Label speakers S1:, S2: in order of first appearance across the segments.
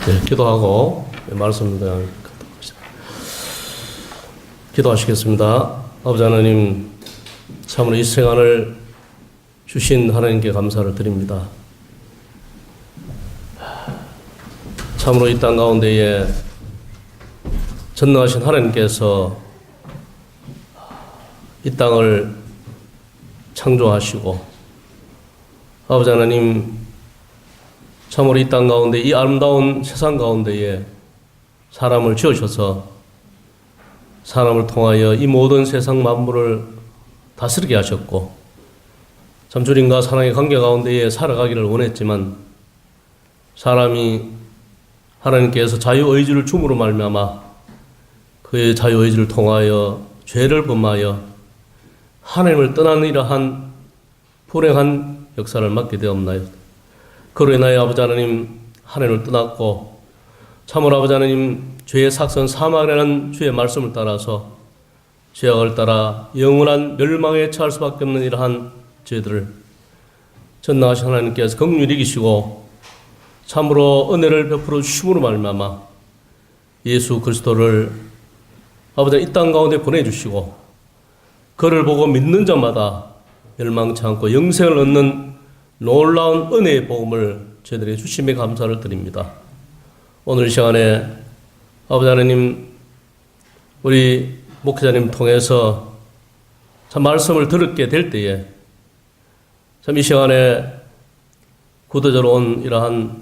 S1: 네, 기도하고 말씀을 기도하시겠습니다. 아버지 하나님, 참으로 이 시간을 주신 하나님께 감사를 드립니다. 참으로 이 땅 가운데에 전능하신 하나님께서 이 땅을 창조하시고, 아버지 하나님, 참으로 이 땅 가운데, 이 아름다운 세상 가운데에 사람을 지으셔서 사람을 통하여 이 모든 세상 만물을 다스리게 하셨고, 참 주님과 사랑의 관계 가운데에 살아가기를 원했지만, 사람이 하나님께서 자유의지를 줌으로 말미암아 그의 자유의지를 통하여 죄를 범하여 하나님을 떠나는 이러한 불행한 역사를 맡게 되었나요? 그로 인하여 아버지 하나님, 하나님을 떠났고, 참으로 아버지 하나님, 죄의 삭선 사망이라는 주의 말씀을 따라서 죄악을 따라 영원한 멸망에 처할 수밖에 없는 이러한 죄들을 전능하신 하나님께서 긍휼히 여기시고 참으로 은혜를 베풀어 주심으로 말미암아 예수 그리스도를 아버지 이 땅 가운데 보내주시고, 그를 보고 믿는 자마다 멸망치 않고 영생을 얻는 놀라운 은혜의 복음을 저희들에게 주심에 감사를 드립니다. 오늘 이 시간에 아버지 하나님, 우리 목회자님 통해서 참 말씀을 들었게 될 때에 참 이 시간에 구도자로 온 이러한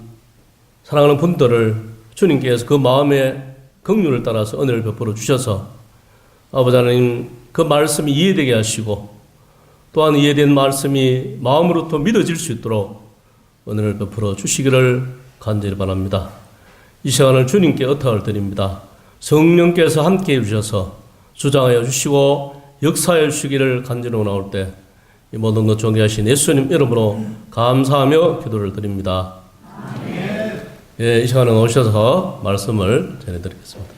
S1: 사랑하는 분들을 주님께서 그 마음의 긍휼을 따라서 은혜를 베풀어 주셔서 아버지 하나님, 그 말씀이 이해되게 하시고 또한 이해된 말씀이 마음으로부터 믿어질 수 있도록 은혜를 베풀어 주시기를 간절히 바랍니다. 이 시간을 주님께 의탁을 드립니다. 성령께서 함께해 주셔서 주장하여 주시고 역사해 주시기를 간절히 원하올 때 이 모든 것 존귀하신 예수님 이름으로 감사하며 기도를 드립니다. 예, 이 시간에 오셔서 말씀을 전해드리겠습니다.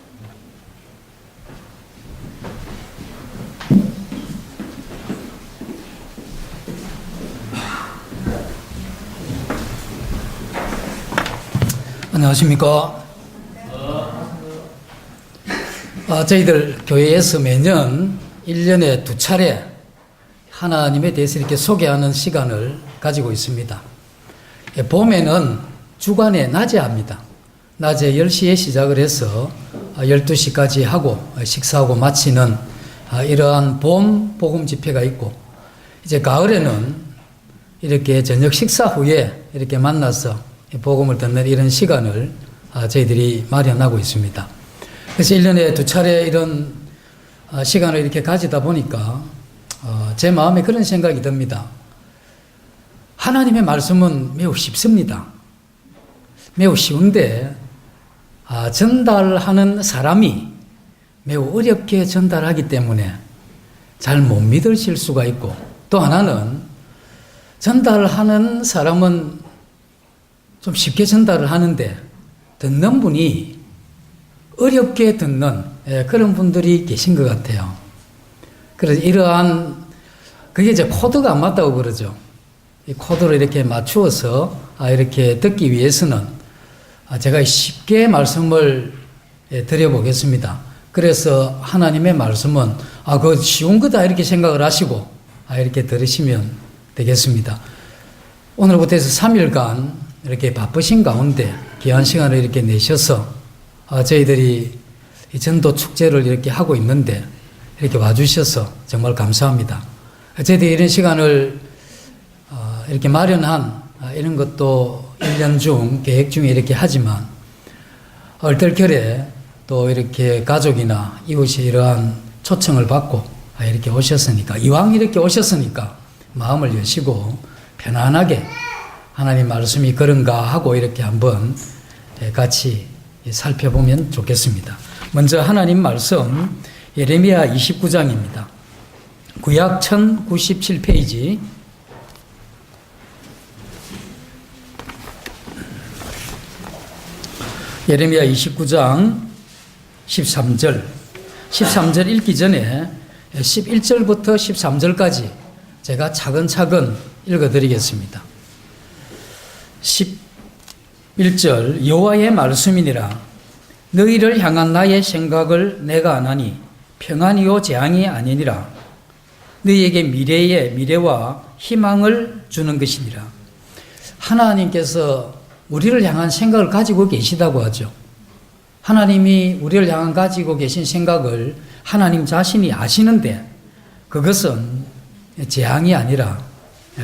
S2: 안녕하십니까. 저희들 교회에서 매년 1년에 2차례 하나님에 대해서 이렇게 소개하는 시간을 가지고 있습니다. 봄에는 주간에 낮에 합니다. 낮에 10시에 시작을 해서 12시까지 하고 식사하고 마치는 이러한 봄 복음 집회가 있고, 이제 가을에는 이렇게 저녁 식사 후에 이렇게 만나서 복음을 듣는 이런 시간을 저희들이 마련하고 있습니다. 그래서 1년에 2차례 이런 시간을 이렇게 가지다 보니까 제 마음에 그런 생각이 듭니다. 하나님의 말씀은 매우 쉽습니다. 매우 쉬운데 전달하는 사람이 매우 어렵게 전달하기 때문에 잘 못 믿으실 수가 있고, 또 하나는 전달하는 사람은 좀 쉽게 전달을 하는데 듣는 분이 어렵게 듣는 그런 분들이 계신 것 같아요. 그래서 이러한 그게 이제 코드가 안 맞다고 그러죠. 이 코드를 이렇게 맞추어서 이렇게 듣기 위해서는 제가 쉽게 말씀을 드려보겠습니다. 그래서 하나님의 말씀은 그거 쉬운 거다 이렇게 생각을 하시고 이렇게 들으시면 되겠습니다. 오늘부터 해서 3일간 이렇게 바쁘신 가운데 귀한 시간을 이렇게 내셔서 저희들이 이 전도 축제를 이렇게 하고 있는데 이렇게 와주셔서 정말 감사합니다. 저희들이 이런 시간을 이렇게 마련한 이런 것도 1년 중 계획 중에 이렇게 하지만 얼떨결에 또 이렇게 가족이나 이웃이 이러한 초청을 받고 이렇게 오셨으니까, 이왕 이렇게 오셨으니까 마음을 여시고 편안하게 하나님 말씀이 그런가 하고 이렇게 한번 같이 살펴보면 좋겠습니다. 먼저 하나님 말씀 예레미야 29장입니다. 구약 1097페이지 예레미야 29장 13절 읽기 전에 11절부터 13절까지 제가 차근차근 읽어드리겠습니다. 11절 여호와의 말씀이니라. 너희를 향한 나의 생각을 내가 아나니 평안이요 재앙이 아니니라. 너희에게 미래의 미래와 희망을 주는 것이니라. 하나님께서 우리를 향한 생각을 가지고 계시다고 하죠. 하나님이 우리를 향한 가지고 계신 생각을 하나님 자신이 아시는데 그것은 재앙이 아니라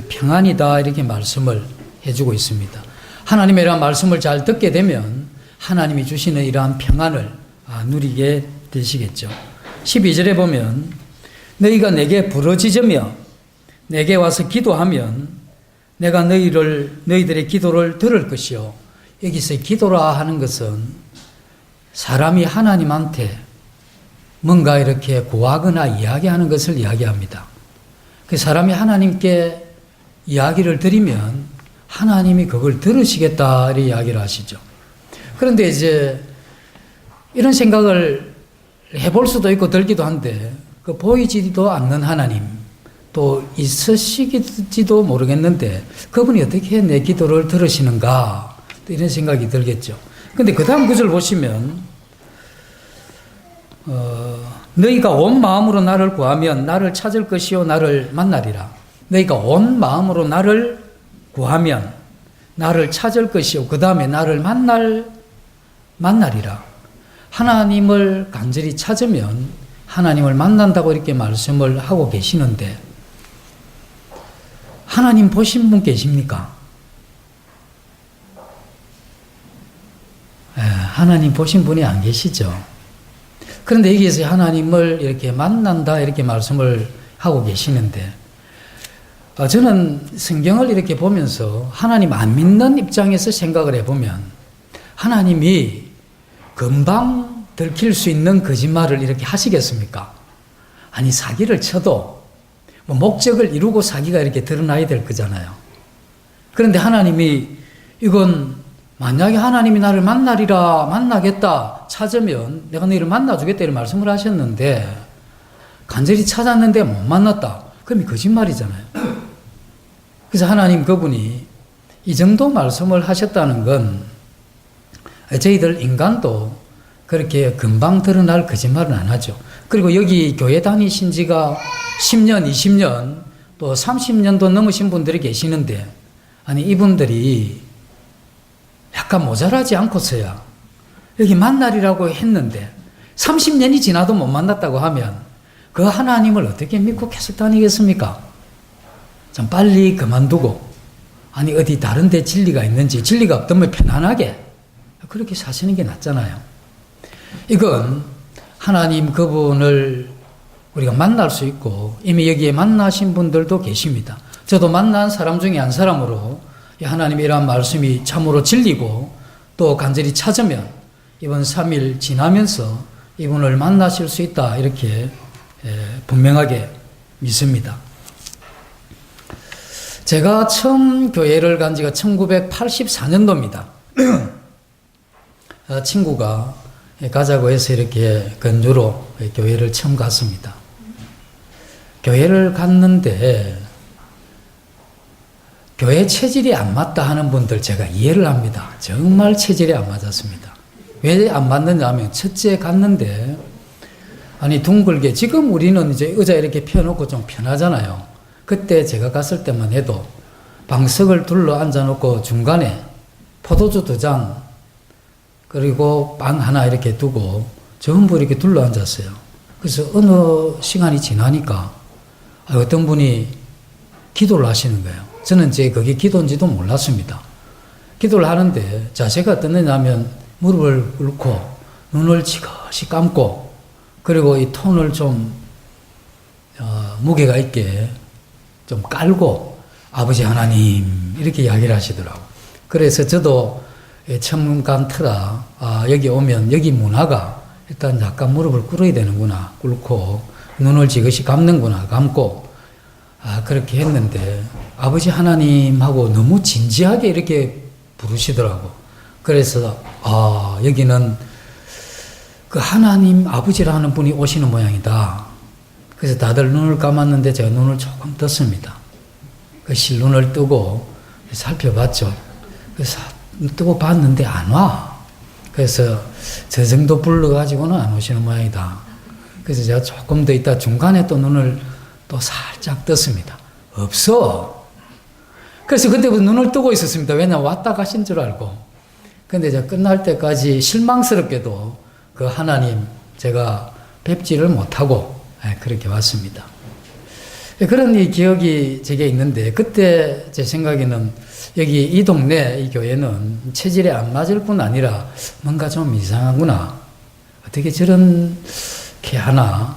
S2: 평안이다 이렇게 말씀을 해주고 있습니다. 하나님의 이러한 말씀을 잘 듣게 되면 하나님이 주시는 이러한 평안을 누리게 되시겠죠. 12절에 보면 너희가 내게 부르짖으며 내게 와서 기도하면 내가 너희들의 기도를 들을 것이요. 여기서 기도라 하는 것은 사람이 하나님한테 뭔가 이렇게 구하거나 이야기하는 것을 이야기합니다. 그 사람이 하나님께 이야기를 드리면 하나님이 그걸 들으시겠다 이렇게 이야기를 하시죠. 그런데 이제 이런 생각을 해볼 수도 있고 들기도 한데 그 보이지도 않는 하나님 또 있으시지도 모르겠는데 그분이 어떻게 내 기도를 들으시는가 이런 생각이 들겠죠. 근데 그 다음 구절 보시면 너희가 온 마음으로 나를 구하면 나를 찾을 것이요 나를 만나리라. 너희가 온 마음으로 나를 구하면 나를 찾을 것이요 그 다음에 나를 만나리라. 하나님을 간절히 찾으면 하나님을 만난다고 이렇게 말씀을 하고 계시는데 하나님 보신 분 계십니까? 하나님 보신 분이 안 계시죠. 그런데 여기에서 하나님을 이렇게 만난다 이렇게 말씀을 하고 계시는데 저는 성경을 이렇게 보면서 하나님 안 믿는 입장에서 생각을 해보면 하나님이 금방 들킬 수 있는 거짓말을 이렇게 하시겠습니까? 아니 사기를 쳐도 뭐 목적을 이루고 사기가 이렇게 드러나야 될 거잖아요. 그런데 하나님이 이건 만약에 하나님이 나를 만나겠다 찾으면 내가 너희를 만나주겠다 이런 말씀을 하셨는데 간절히 찾았는데 못 만났다. 그럼 거짓말이잖아요. 그래서 하나님 그분이 이 정도 말씀을 하셨다는 건 저희들 인간도 그렇게 금방 드러날 거짓말은 안 하죠. 그리고 여기 교회 다니신 지가 10년, 20년 또 30년도 넘으신 분들이 계시는데 아니 이분들이 약간 모자라지 않고서야 여기 만나리라고 했는데 30년이 지나도 못 만났다고 하면 그 하나님을 어떻게 믿고 계속 다니겠습니까? 좀 빨리 그만두고 아니 어디 다른 데 진리가 있는지 진리가 없다면 편안하게 그렇게 사시는 게 낫잖아요. 이건 하나님 그분을 우리가 만날 수 있고 이미 여기에 만나신 분들도 계십니다. 저도 만난 사람 중에 한 사람으로 하나님의 이러한 말씀이 참으로 진리고 또 간절히 찾으면 이번 3일 지나면서 이분을 만나실 수 있다 이렇게 분명하게 믿습니다. 제가 처음 교회를 간 지가 1984년도입니다. 친구가 가자고 해서 이렇게 건조로 교회를 처음 갔습니다. 교회를 갔는데 교회 체질이 안 맞다 하는 분들 제가 이해를 합니다. 정말 체질이 안 맞았습니다. 왜 안 맞느냐 하면 첫째 갔는데 아니 둥글게 지금 우리는 이제 의자 이렇게 펴놓고 좀 편하잖아요. 그때 제가 갔을 때만 해도 방석을 둘러 앉아놓고 중간에 포도주 2잔 그리고 빵 하나 이렇게 두고 전부 이렇게 둘러 앉았어요. 그래서 어느 시간이 지나니까 어떤 분이 기도를 하시는 거예요. 저는 이제 그게 기도인지도 몰랐습니다. 기도를 하는데 자세가 어떻느냐 하면 무릎을 꿇고 눈을 지그시 감고 그리고 이 톤을 좀 무게가 있게 좀 깔고 아버지 하나님 이렇게 이야기를 하시더라고. 그래서 저도 처음 간 터라 여기 오면 여기 문화가 일단 약간 무릎을 꿇어야 되는구나 꿇고 눈을 지그시 감는구나 감고 그렇게 했는데 아버지 하나님하고 너무 진지하게 이렇게 부르시더라고. 그래서 여기는 그 하나님 아버지라는 분이 오시는 모양이다. 그래서 다들 눈을 감았는데 제가 눈을 조금 떴습니다. 그 실눈을 뜨고 살펴봤죠. 그래서 뜨고 봤는데 안 와. 그래서 저 정도 불러가지고는 안 오시는 모양이다. 그래서 제가 조금 더 있다 중간에 또 눈을 또 살짝 떴습니다. 없어. 그래서 그때부터 눈을 뜨고 있었습니다. 왜냐면 왔다 가신 줄 알고. 근데 제가 끝날 때까지 실망스럽게도 그 하나님 제가 뵙지를 못하고 그렇게 왔습니다. 그런 이 기억이 제게 있는데 그때 제 생각에는 여기 이 동네 이 교회는 체질에 안 맞을 뿐 아니라 뭔가 좀 이상하구나. 어떻게 저렇게 하나.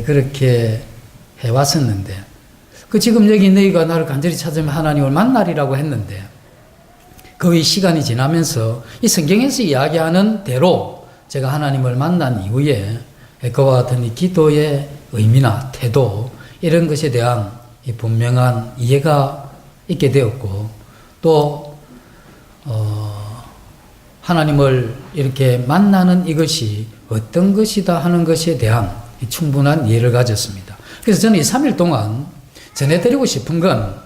S2: 그렇게 해왔었는데 그 지금 여기 너희가 나를 간절히 찾으면 하나님을 만나리라고 했는데 그 시간이 지나면서 이 성경에서 이야기하는 대로 제가 하나님을 만난 이후에 그와 같은 이 기도의 의미나 태도 이런 것에 대한 이 분명한 이해가 있게 되었고 또 하나님을 이렇게 만나는 이것이 어떤 것이다 하는 것에 대한 충분한 이해를 가졌습니다. 그래서 저는 이 3일 동안 전해드리고 싶은 건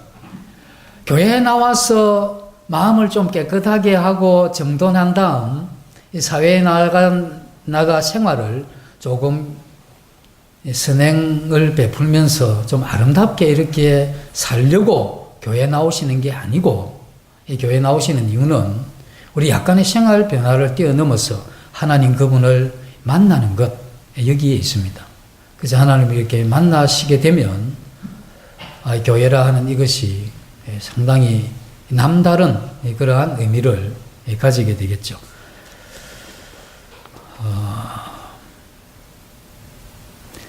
S2: 교회에 나와서 마음을 좀 깨끗하게 하고 정돈한 다음 사회에 나가 생활을 조금 선행을 베풀면서 좀 아름답게 이렇게 살려고 교회에 나오시는 게 아니고 이 교회에 나오시는 이유는 우리 약간의 생활 변화를 뛰어넘어서 하나님 그분을 만나는 것 여기에 있습니다. 그래서 하나님을 이렇게 만나시게 되면 교회라 하는 이것이 상당히 남다른 그러한 의미를 가지게 되겠죠.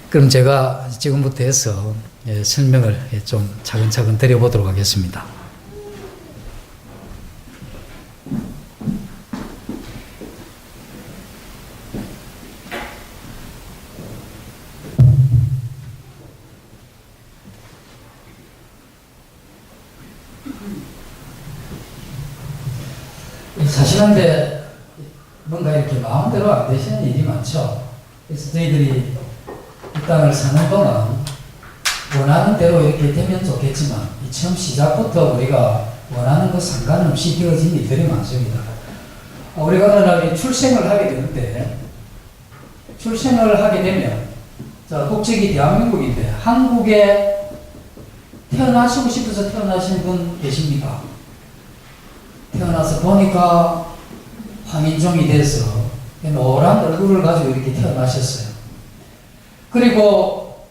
S2: 그럼 제가 지금부터 해서 설명을 좀 차근차근 드려보도록 하겠습니다. 사실한데 뭔가 이렇게 마음대로 안 되시는 일이 많죠. 그래서 저희들이 이 땅을 사는 동안 원하는 대로 이렇게 되면 좋겠지만 처음 시작부터 우리가 원하는 것 상관없이 되어진 일들이 많습니다. 우리가 어느 날 출생을 하게 되는데 출생을 하게 되면 자, 국적이 대한민국인데 한국에 태어나시고 싶어서 태어나신 분 계십니까? 태어나서 보니까 황인종이 돼서 노란 얼굴을 가지고 이렇게 태어나셨어요. 그리고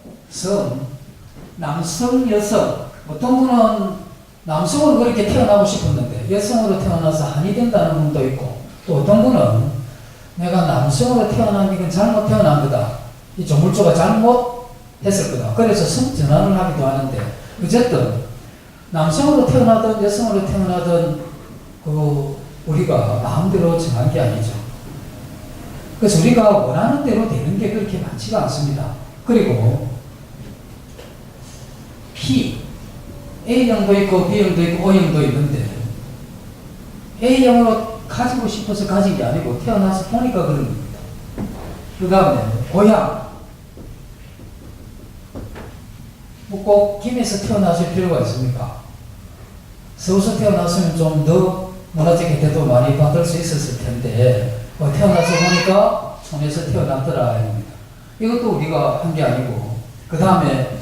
S2: 남성, 여성, 어떤 분은 남성으로 그렇게 태어나고 싶었는데 여성으로 태어나서 한이 된다는 분도 있고 또 어떤 분은 내가 남성으로 태어난 이건 잘못 태어난 거다. 이 조물주가 잘못했을 거다. 그래서 성전환을 하기도 하는데 어쨌든 남성으로 태어나든 여성으로 태어나든 우리가 마음대로 정한 게 아니죠. 그래서 우리가 원하는 대로 되는 게 그렇게 많지가 않습니다. 그리고 A형도 있고 B형도 있고 O형도 있는데 A형으로 가지고 싶어서 가진 게 아니고 태어나서 보니까 그런 겁니다. 그 다음에 고향. 뭐 꼭 김에서 태어나실 필요가 있습니까? 서울서 태어났으면 좀 더 문화적 혜택도 많이 받을 수 있었을 텐데 태어나서 보니까 촌에서 태어났더라 이겁니다. 이것도 우리가 한 게 아니고 그 다음에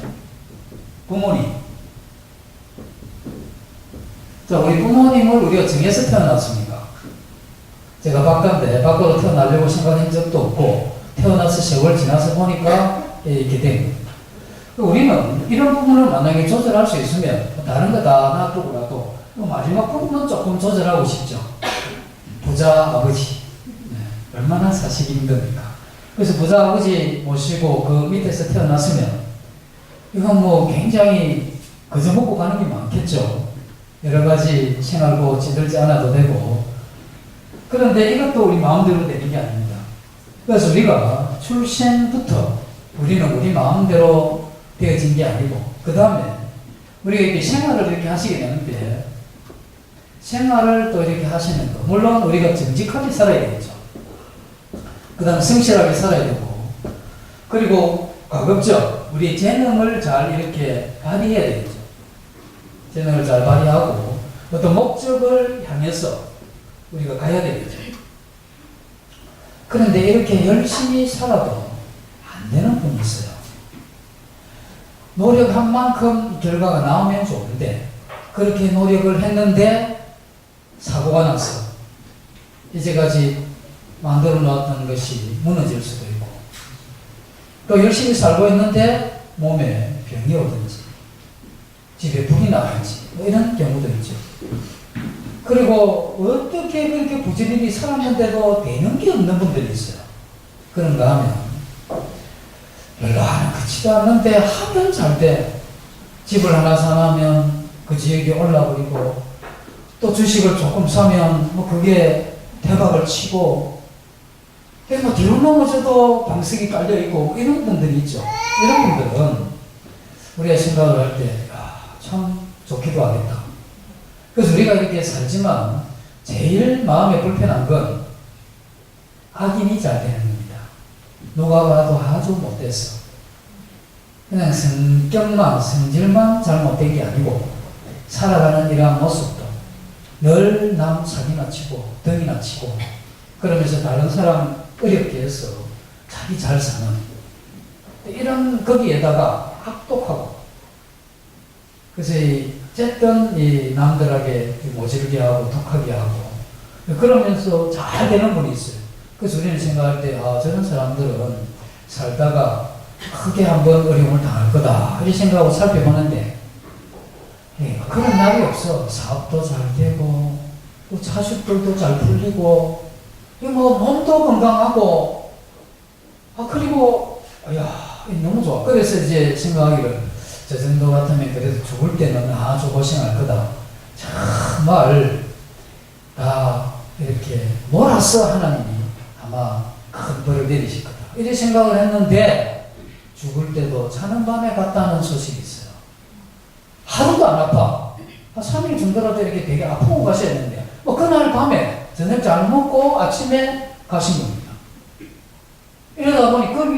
S2: 부모님. 자, 우리 부모님을 우리가 정해서 태어났습니까? 제가 바깥에 밖으로 태어나려고 생각한 적도 없고 태어나서 세월 지나서 보니까 이렇게 된 겁니다. 우리는 이런 부분을 만약에 조절할 수 있으면 다른 거 다 놔두고라도 마지막 부분은 조금 조절하고 싶죠. 부자 아버지. 네, 얼마나 사시기 힘듭니까? 그래서 부자 아버지 모시고 그 밑에서 태어났으면 이건 뭐 굉장히 그저 먹고 가는 게 많겠죠. 여러 가지 생활고 지들지 않아도 되고. 그런데 이것도 우리 마음대로 되는 게 아닙니다. 그래서 우리가 출생부터 우리는 우리 마음대로 되어진 게 아니고, 그 다음에 우리가 이렇게 생활을 이렇게 하시게 되는데, 생활을 또 이렇게 하시는 거. 물론 우리가 정직하게 살아야 되겠죠. 그 다음에 성실하게 살아야 되고, 그리고 가급적 우리 재능을 잘 이렇게 발휘해야 되겠죠. 재능을 잘 발휘하고, 어떤 목적을 향해서 우리가 가야 되겠죠. 그런데 이렇게 열심히 살아도 안 되는 분이 있어요. 노력한 만큼 결과가 나오면 좋은데, 그렇게 노력을 했는데 사고가 났어. 이제까지 만들어 놓았던 것이 무너질 수도 있고, 또 열심히 살고 있는데 몸에 병이 오든지 집에 불이 나든지 뭐 이런 경우도 있죠. 그리고 어떻게 그렇게 부지런히 살았는데도 되는 게 없는 분들이 있어요. 그런가 하면 별로 하는 그치도 않는데 하면 잘 돼. 집을 하나 사면 그 지역에 올라버리고, 또 주식을 조금 사면 뭐 그게 대박을 치고, 뭐 뒤로 넘어져도 방석이 깔려있고 이런 분들이 있죠. 이런 분들은 우리가 생각을 할 때 참 좋기도 하겠다. 그래서 우리가 이렇게 살지만 제일 마음에 불편한 건 악인이 잘 되는 겁니다. 누가 봐도 아주 못됐어. 그냥 성격만, 성질만 잘못된 게 아니고 살아가는 이러한 모습도 늘 남 사기나 치고 덩이나 치고 그러면서 다른 사람 어렵게 해서 자기 잘 사는 이런 거기에다가 악독하고, 그래서 어쨌든 이 남들에게 모질게 하고 독하게 하고 그러면서 잘 되는 분이 있어요. 그래서 우리는 생각할 때 저런 사람들은 살다가 크게 한번 어려움을 당할 거다 이렇게 생각하고 살펴보는데 그런 날이 없어. 사업도 잘 되고 또 자식들도 잘 풀리고 뭐 몸도 건강하고 그리고 너무 좋아. 그래서 이제 생각하기를 저 정도 같으면 그래도 죽을 때는 아주 고생할 거다. 정말 다 이렇게 몰아서 하나님이 아마 큰 벌을 내리실 거다. 이렇게 생각을 했는데 죽을 때도 자는 밤에 갔다는 소식이 있어요. 하루도 안 아파. 한 3일 정도라도 이렇게 되게 아프고 가셔야 되는데 그날 밤에 저녁 잘 먹고 아침에 가신 겁니다. 이러다 보니 급이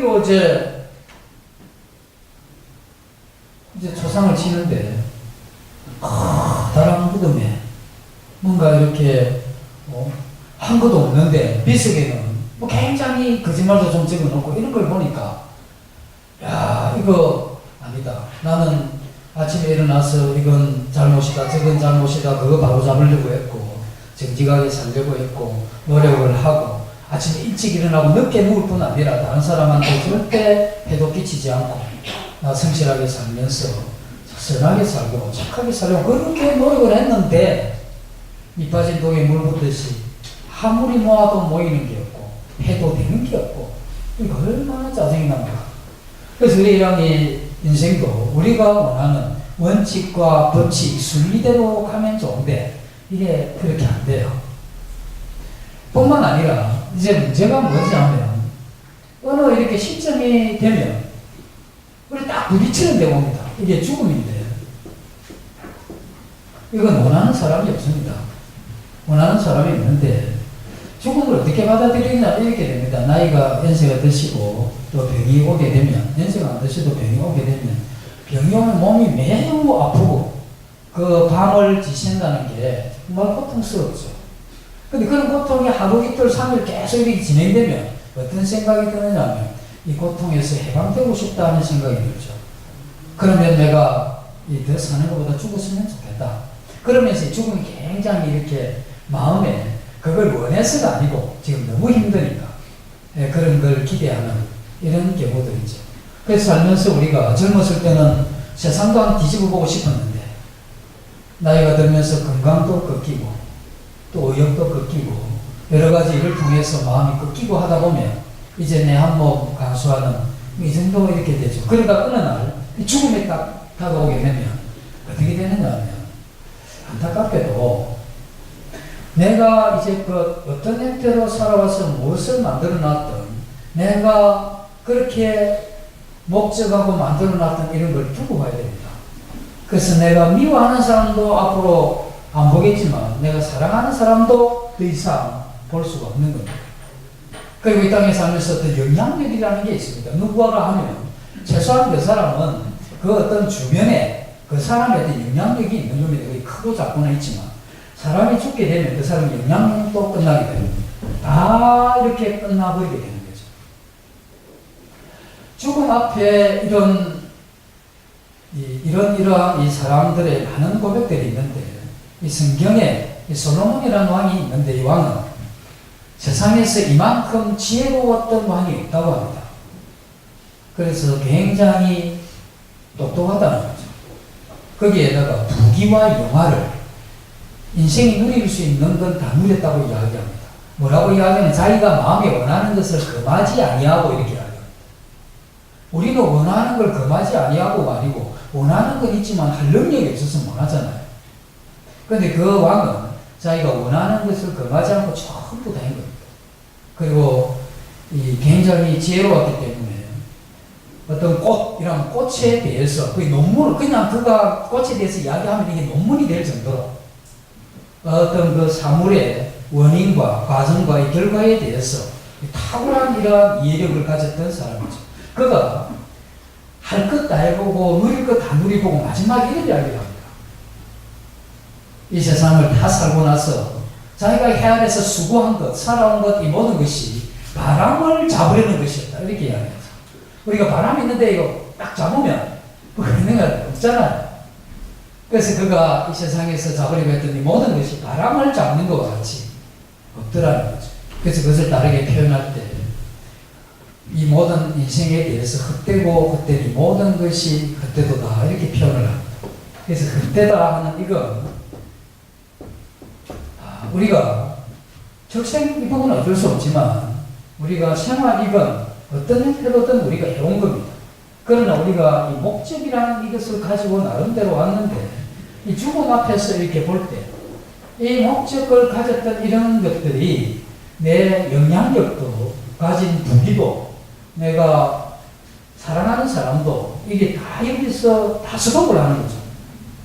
S2: 이제 초상을 치는데 다른 무덤에 뭔가 이렇게 한 것도 없는데 비석에는 굉장히 거짓말도 좀 적어놓고 이런 걸 보니까 이거 아니다. 나는 아침에 일어나서 이건 잘못이다 저건 잘못이다 그거 바로 잡으려고 했고 정직하게 살려고 했고 노력을 하고 아침에 일찍 일어나고 늦게 누울 뿐 아니라 다른 사람한테 절대 해도 끼치지 않고 나 성실하게 살면서 선하게 살고 착하게 살려고 그렇게 노력을 했는데 밑 빠진 독에 물 붓듯이 아무리 모아도 모이는 게 없고 해도 되는 게 없고 이거 얼마나 짜증이 납니까? 그래서 우리랑 이 인생도 우리가 원하는 원칙과 법칙 순리대로 가면 좋은데 이게 그렇게 안 돼요. 뿐만 아니라 이제 문제가 뭐지 하면 어느 이렇게 시점이 되면 우리 딱 부딪히는 데 옵니다. 이게 죽음인데 이건 원하는 사람이 없습니다. 원하는 사람이 있는데 죽음을 어떻게 받아들이냐 이렇게 됩니다. 나이가 연세가 드시고 또 병이 오게 되면 연세가 안 드셔도 병이 오게 되면 병이 오면 몸이 매우 아프고 그 밤을 지신다는 게 정말 고통스럽죠. 근데 그런 고통이 하루 이틀 3일 계속 이렇게 진행되면 어떤 생각이 드느냐 하면 이 고통에서 해방되고 싶다는 생각이 들죠. 그러면 내가 더 사는 것보다 죽었으면 좋겠다. 그러면서 죽음이 굉장히 이렇게 마음에 그걸 원해서가 아니고 지금 너무 힘드니까 그런 걸 기대하는 이런 경우들이죠. 그래서 살면서 우리가 젊었을 때는 세상도 한 뒤집어 보고 싶었는데 나이가 들면서 건강도 꺾이고 또 의욕도 꺾이고 여러 가지 일을 통해서 마음이 꺾이고 하다 보면 이제 내 한 몸 간수하는 이 정도 이렇게 되죠. 그러다 어느 날 죽음이 딱 다가오게 되면 어떻게 되느냐 하면 안타깝게도 내가 이제 그 어떤 형태로 살아와서 무엇을 만들어 놨던 내가 그렇게 목적하고 만들어 놨던 이런 걸 두고 가야 됩니다. 그래서 내가 미워하는 사람도 앞으로 안 보겠지만 내가 사랑하는 사람도 더 이상 볼 수가 없는 겁니다. 그리고 이 땅에 살면서 어떤 영향력이라는 게 있습니다. 누구가 하면 최소한 그 사람은 그 어떤 주변에 그 사람에 대한 영향력이 있는 겁니다. 크고 작고는 있지만 사람이 죽게 되면 그 사람의 영향력도 끝나게 됩니다. 다 이렇게 끝나버리게 되는 거죠. 죽음 앞에 이러한 이 사람들의 많은 고백들이 있는데 이 성경에 이 솔로몬이라는 왕이 있는데 이 왕은 세상에서 이만큼 지혜로웠던 왕이 없다고 합니다. 그래서 굉장히 똑똑하다는 거죠. 거기에다가 부귀와 영화를 인생이 누릴 수 있는 건 다 누렸다고 이야기합니다. 뭐라고 이야기하면 자기가 마음에 원하는 것을 금하지 아니하고 이렇게 이야기합니다. 우리는 원하는 걸 금하지 아니하고 아니고 원하는 건 있지만 할 능력이 없어서 못하잖아요. 그런데 그 왕은 자기가 원하는 것을 금하지 않고 전부 다 한 겁니다. 그리고 굉장히 지혜로웠기 때문에 어떤 꽃이란 꽃에 대해서 그 논문을 그냥 그가 꽃에 대해서 이야기하면 이게 논문이 될 정도로 어떤 그 사물의 원인과 과정과 이 결과에 대해서 탁월한 이러한 이해력을 가졌던 사람이죠. 그가 할 것 다 해보고 누릴 것 다 누리보고 마지막에 이런 이야기를 합니다. 이 세상을 다 살고 나서 자기가 헤아려서 수고한 것, 살아온 것, 이 모든 것이 바람을 잡으려는 것이었다. 이렇게 이야기합니다. 우리가 바람이 있는데 이거 딱 잡으면 뭐 있는 거 없잖아요. 그래서 그가 이 세상에서 잡으려고 했던 이 모든 것이 바람을 잡는 것과 같이 없더라는 거죠. 그래서 그것을 다르게 표현할 때 이 모든 인생에 대해서 헛되고 헛된 이 모든 것이 헛되도다 이렇게 표현을 합니다. 그래서 헛되다 하는 이건 우리가 적생 이 부분은 어쩔 수 없지만 우리가 생활 이건 어떤 형태로든 우리가 해온 겁니다. 그러나 우리가 이 목적이라는 이것을 가지고 나름대로 왔는데 이 죽음 앞에서 이렇게 볼 때 이 목적을 가졌던 이런 것들이 내 영향력도 가진 부기도 내가 사랑하는 사람도 이게 다 여기서 다 수동을 하는 거죠.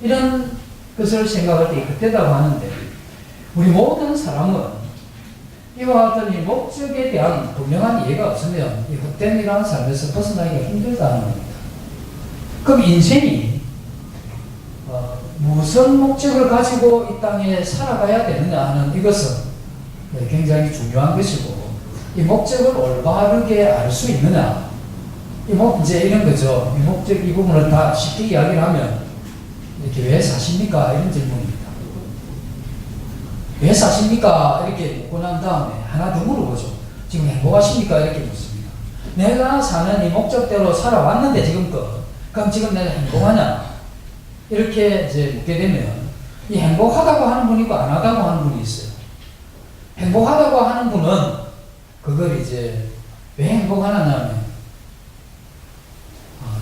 S2: 이런 것을 생각할 때 그때다고 하는데 우리 모든 사람은 이와 같은 이 목적에 대한 분명한 이해가 없으면 이 헛된 이러한 삶에서 벗어나기가 힘들다는 겁니다. 그럼 인생이 무슨 목적을 가지고 이 땅에 살아가야 되느냐 하는 이것은 굉장히 중요한 것이고 이 목적을 올바르게 알 수 있느냐 이제 이런 거죠. 이 목적 이 부분을 다 쉽게 이야기를 하면 이렇게 왜 사십니까? 이런 질문입니다. 왜 사십니까? 이렇게 묻고 난 다음에 하나 더 물어보죠. 지금 행복하십니까? 이렇게 묻습니다. 내가 사는 이 목적대로 살아왔는데 지금껏 그럼 지금 내가 행복하냐? 이렇게 이제 묻게 되면 이 행복하다고 하는 분이 있고 안 하다고 하는 분이 있어요. 행복하다고 하는 분은 그걸 이제 왜 행복하냐면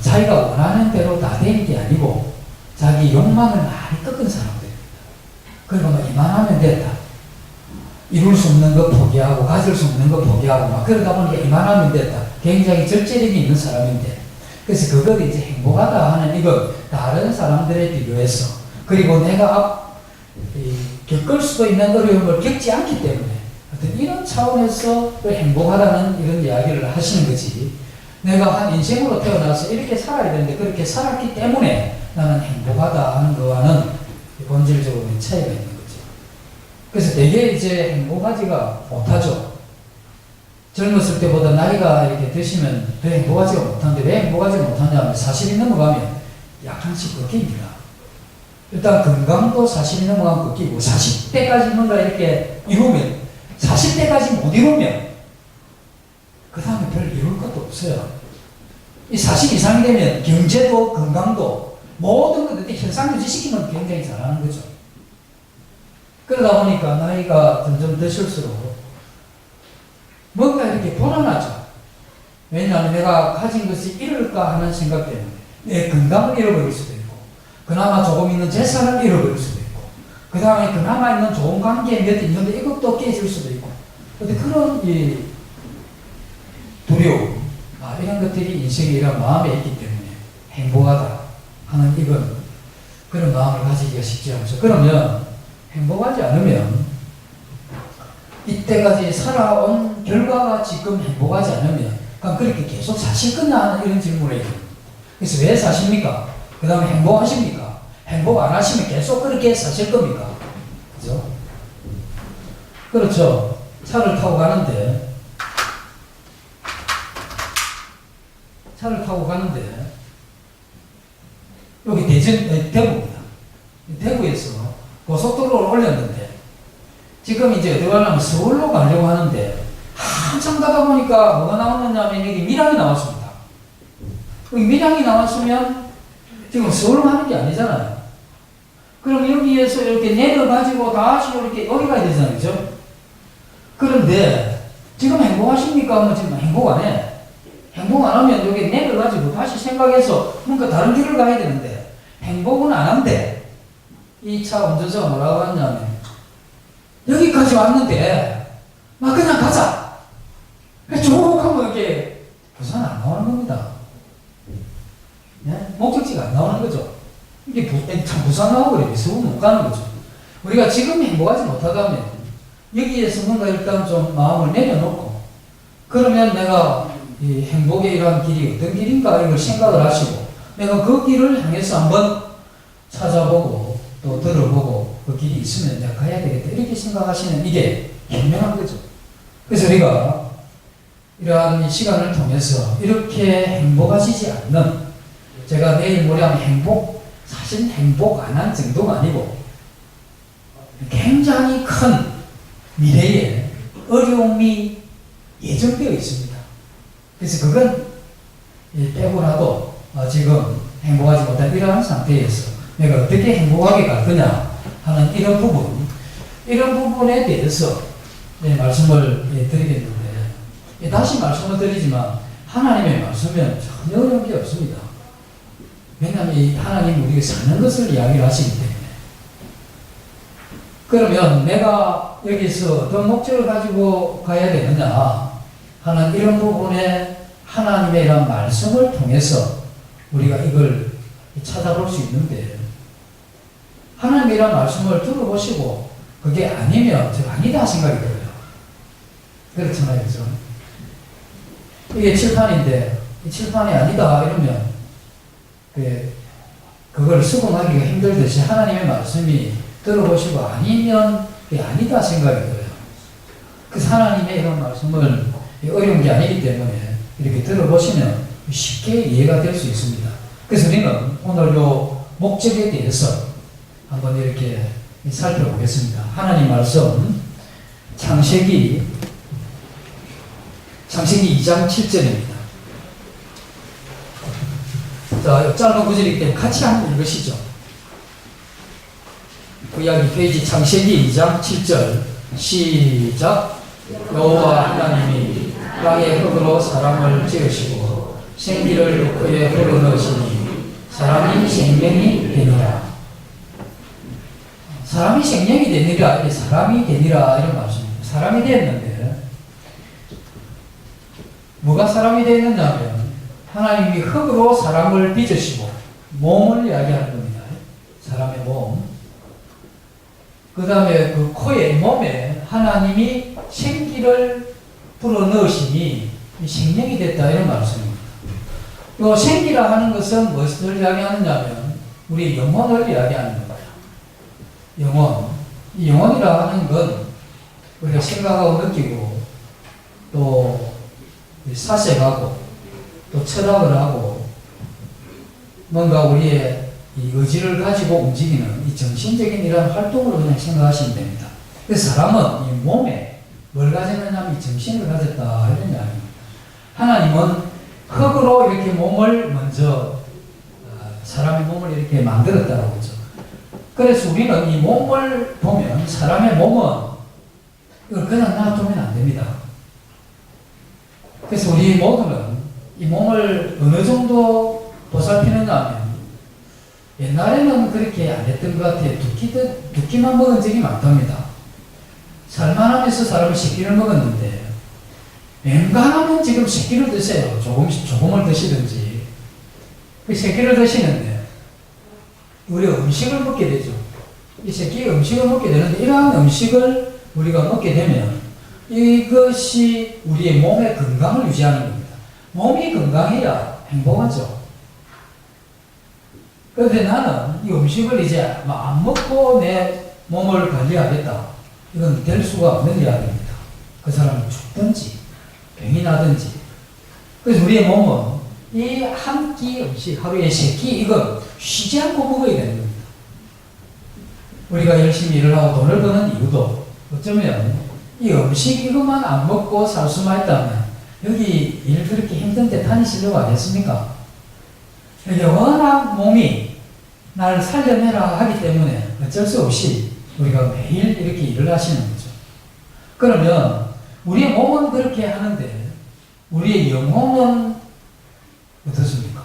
S2: 자기가 원하는 대로 다 되는 게 아니고 자기 욕망을 많이 꺾은 사람들입니다. 그리고 막 이만하면 됐다. 이룰 수 없는 거 포기하고 가질 수 없는 거 포기하고 막 그러다 보니까 이만하면 됐다. 굉장히 절제력이 있는 사람인데 그래서 그걸 이제 행복하다 하는 이건 다른 사람들에 비교해서 그리고 내가 겪을 수도 있는 어려움을 겪지 않기 때문에 어떤 이런 차원에서 행복하다는 이런 이야기를 하시는 거지. 내가 한 인생으로 태어나서 이렇게 살아야 되는데 그렇게 살았기 때문에 나는 행복하다 하는 거와는 본질적으로 차이가 있는 거죠. 그래서 되게 이제 행복하지가 못하죠. 젊었을 때보다 나이가 이렇게 드시면 더 행복하지가 못한데 왜 행복하지 못하냐면 40이 넘어가면 약간씩 꺾입니다. 일단 건강도 40이 넘어가면 꺾이고 40대까지 뭔가 이렇게 이루면 40대까지 못 이루면 그 다음에 별 이룰 것도 없어요. 이 40 이상이 되면 경제도 건강도 모든 것들이 현상유지시키면 굉장히 잘하는 거죠. 그러다 보니까 나이가 점점 드실수록 뭔가 이렇게 불안하죠. 왜냐하면 내가 가진 것이 이럴까 하는 생각 때문에 내 건강을 잃어버릴 수도 있고 그나마 조금 있는 재산을 잃어버릴 수도 있고 그 다음에 그나마 있는 좋은 관계 몇 있는데 이것도 깨질 수도 있고 근데 그런 이 두려움 이런 것들이 인생의 이런 마음에 있기 때문에 행복하다 하는 이건 그런 마음을 가지기가 쉽지 않죠. 그러면 행복하지 않으면 이때까지 살아온 결과가 지금 행복하지 않으면 그럼 그렇게 계속 사실 거냐 하는 이런 질문을 해요. 그래서 왜 사십니까? 그 다음에 행복하십니까? 행복 안 하시면 계속 그렇게 사실 겁니까? 그죠? 그렇죠. 차를 타고 가는데 여기 대구입니다. 대구에서 고속도로를 올렸는데 지금 이제 어디 가려면 서울로 가려고 하는데 한참 가다 보니까 뭐가 나왔느냐면 여기 밀양이 나왔습니다. 여기 밀양이 나왔으면 지금 서울 가는 게 아니잖아요. 그럼 여기에서 이렇게 내려가지고 다시 이렇게 여기 가야 되잖아요. 그죠? 그런데 지금 행복하십니까? 하면 지금 행복 안 해. 행복 안 하면 여기 내려가지고 다시 생각해서 뭔가 다른 길을 가야 되는데 행복은 안 한대. 이 차 운전자가 뭐라고 하냐면 여기까지 왔는데 막 그냥 가자. 쭉 하면 이렇게 부산 안 나오는 겁니다. 네? 목적지가 안 나오는 거죠. 이게 참 부산 나오고 이렇게 서울 못 가는 거죠. 우리가 지금 행복하지 못하다면 여기에서 뭔가 일단 좀 마음을 내려놓고 그러면 내가 이 행복의 이러한 길이 어떤 길인가 이걸 생각을 하시고 내가 그 길을 향해서 한번 찾아보고 또 들어보고 그 길이 있으면 내가 가야 되겠다 이렇게 생각하시는 이게 현명한 거죠. 그래서 우리가 이러한 시간을 통해서 이렇게 행복하시지 않는 제가 내일 모레 하면 사실 행복 안 한 정도가 아니고 굉장히 큰 미래에 어려움이 예정되어 있습니다. 그래서 그건 빼고라도 지금 행복하지 못한 이러한 상태에서 내가 어떻게 행복하게 갈 거냐 하는 이런 부분에 대해서 말씀을 드리겠는데 다시 말씀을 드리지만 하나님의 말씀은 전혀 어려운 게 없습니다. 왜냐하면 이 하나님 우리가 사는 것을 이야기를 하시기 때문에 그러면 내가 여기서 어떤 목적을 가지고 가야 되느냐 하는 이런 부분에 하나님의 이런 말씀을 통해서 우리가 이걸 찾아볼 수 있는데 하나님의 이런 말씀을 들어보시고 그게 아니면 저 아니다 생각이 들어요. 그렇잖아요. 그죠? 이게 칠판인데 이 칠판이 아니다 이러면 그걸 수긍하기가 힘들듯이 하나님의 말씀이 들어보시고 아니면 그게 아니다 생각이 들어요. 그래서 하나님의 이런 말씀을 어려운 게 아니기 때문에 이렇게 들어보시면 쉽게 이해가 될 수 있습니다. 그래서 우리는 오늘 요 목적에 대해서 한번 이렇게 살펴보겠습니다. 하나님 말씀 창세기 2장 7절입니다. 자, 짧은 구절이기 때문에 같이 한번 읽으시죠. 구약의 페이지 창세기 2장 7절 시작. 여호와 하나님이 땅의 흙으로 사람을 지으시고 생기를 그에 불어넣으시니 사람이 생명이 되니라. 사람이 생명이 되니라, 이게 사람이 되니라 이런 말씀입니다. 사람이 되었는데 뭐가 사람이 되었느냐면 하나님이 흙으로 사람을 빚으시고 몸을 이야기하는 겁니다. 사람의 몸. 그 다음에 그 코에 몸에 하나님이 생기를 불어넣으시니 생명이 됐다 이런 말씀입니다. 이 생기라 하는 것은 무엇을 이야기하느냐면 우리 영혼을 이야기하는 겁니다. 영혼. 이 영혼이라 하는 건 우리가 생각하고 느끼고 또 사색하고 또 철학을 하고 뭔가 우리의 이 의지를 가지고 움직이는 이 정신적인 이런 활동으로 그냥 생각하시면 됩니다. 그래서 사람은 이 몸에 뭘 가졌느냐면 이 정신을 가졌다 이런 이야기입니다. 하나님은 흙으로 이렇게 몸을 먼저 사람의 몸을 이렇게 만들었다고 하죠. 그래서 우리는 이 몸을 보면 사람의 몸은 이걸 그냥 놔두면 안 됩니다. 그래서 우리 모두는 이 몸을 어느 정도 보살피느냐 하면 옛날에는 그렇게 안 했던 것 같아요. 두끼만 먹은 적이 많답니다. 살만하면서 사람이 새끼를 먹었는데 웬간하면 지금 새끼를 드세요. 조금을 드시든지 그 새끼를 드시는데 우리 음식을 먹게 되죠. 이 새끼 음식을 먹게 되는데 이러한 음식을 우리가 먹게 되면 이것이 우리의 몸의 건강을 유지하는 겁니다. 몸이 건강해야 행복하죠. 그런데 나는 이 음식을 이제 안 먹고 내 몸을 관리하겠다. 이건 될 수가 없는 이야기입니다. 그 사람은 죽든지 병이 나든지. 그래서 우리의 몸은 이 한 끼 음식, 하루에 3끼 이건 쉬지 않고 먹어야 되는 겁니다. 우리가 열심히 일을 하고 돈을 버는 이유도 어쩌면 이 음식 이것만 안 먹고 살 수만 있다면 여기 일 그렇게 힘든데 다니시려고 하겠습니까? 이게 워낙 몸이 나를 살려내라 하기 때문에 어쩔 수 없이 우리가 매일 이렇게 일을 하시는 거죠. 그러면 우리의 몸은 그렇게 하는데 우리의 영혼은 어떻습니까?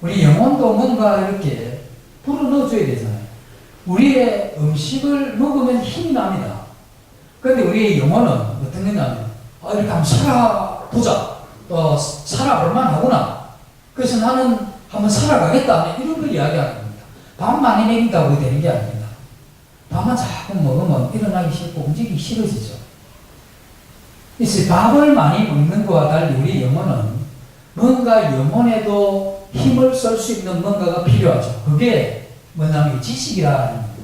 S2: 우리 영혼도 뭔가 이렇게 불어넣어줘야 되잖아요. 우리의 음식을 먹으면 힘이 납니다. 그런데 우리의 영혼은 어떤 거냐면 이렇게 한번 살아보자. 살아볼만 하구나. 그래서 나는 한번 살아가겠다. 이런 걸 이야기하는 겁니다. 밥 많이 먹인다고 되는 게 아닙니다. 밥만 자꾸 먹으면 일어나기 싫고 움직이기 싫어지죠. 그래서 밥을 많이 먹는 것과 달리 우리 영혼은 뭔가 영혼에도 힘을 쓸 수 있는 뭔가가 필요하죠. 그게 뭐냐면 지식이라는 겁니다.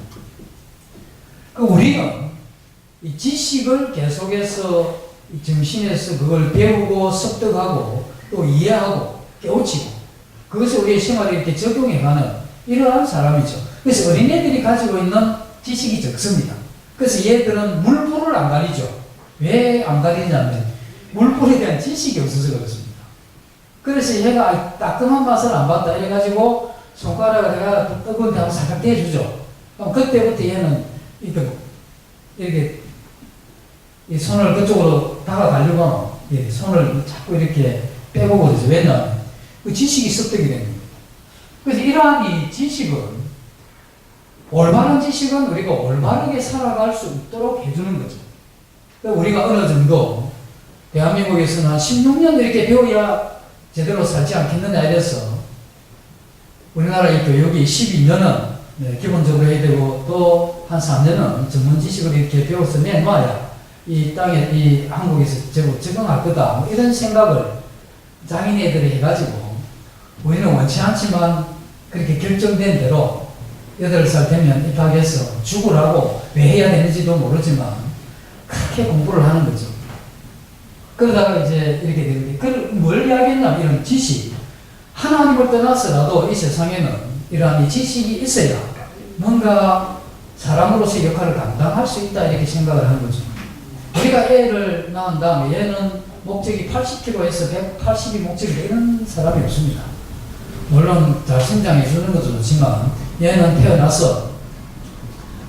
S2: 우리는 이 지식을 계속해서 이 정신에서 그걸 배우고 습득하고 또 이해하고 깨우치고 그것을 우리의 생활에 이렇게 적용해가는 이러한 사람이죠. 그래서 어린애들이 가지고 있는 지식이 적습니다. 그래서 얘들은 물불을 안 가리죠. 왜 안 가리냐면 물불에 대한 지식이 없어서 그렇습니다. 그래서 얘가 따끔한 맛을 안 봤다 이래가지고 손가락을 내가 뜨거운 데 한번 살짝 떼주죠. 그럼 그때부터 얘는 이렇게 이 손을 그쪽으로 다가가려고 손을 자꾸 이렇게 빼고 그러죠. 왜냐하면 그 지식이 습득이 되는 거예요. 그래서 이러한 이 지식은 올바른 지식은 우리가 올바르게 살아갈 수 있도록 해주는 거죠. 우리가 어느 정도 대한민국에서는 한 16년 이렇게 배워야 제대로 살지 않겠느냐 이래서 우리나라의 교육이 12년은 기본적으로 해야 되고 또 한 3년은 전문 지식을 이렇게 배워서 내놔야 이 땅에 이 한국에서 제법 적응할 거다. 뭐 이런 생각을 장인애들이 해가지고 우리는 원치 않지만 그렇게 결정된 대로 8살 되면 입학해서 죽으라고 왜 해야 되는지도 모르지만 그렇게 공부를 하는 거죠. 그러다가 이제 이렇게 되는데 그걸 뭘 이야기했냐면 이런 지식 하나님을 떠나서라도 이 세상에는 이러한 이 지식이 있어야 뭔가 사람으로서의 역할을 감당할 수 있다 이렇게 생각을 하는 거죠. 우리가 애를 낳은 다음에 얘는 목적이 80kg에서 180이 목적이 이런 사람이 없습니다. 물론 잘 성장해 주는 것도 좋지만 얘는 태어나서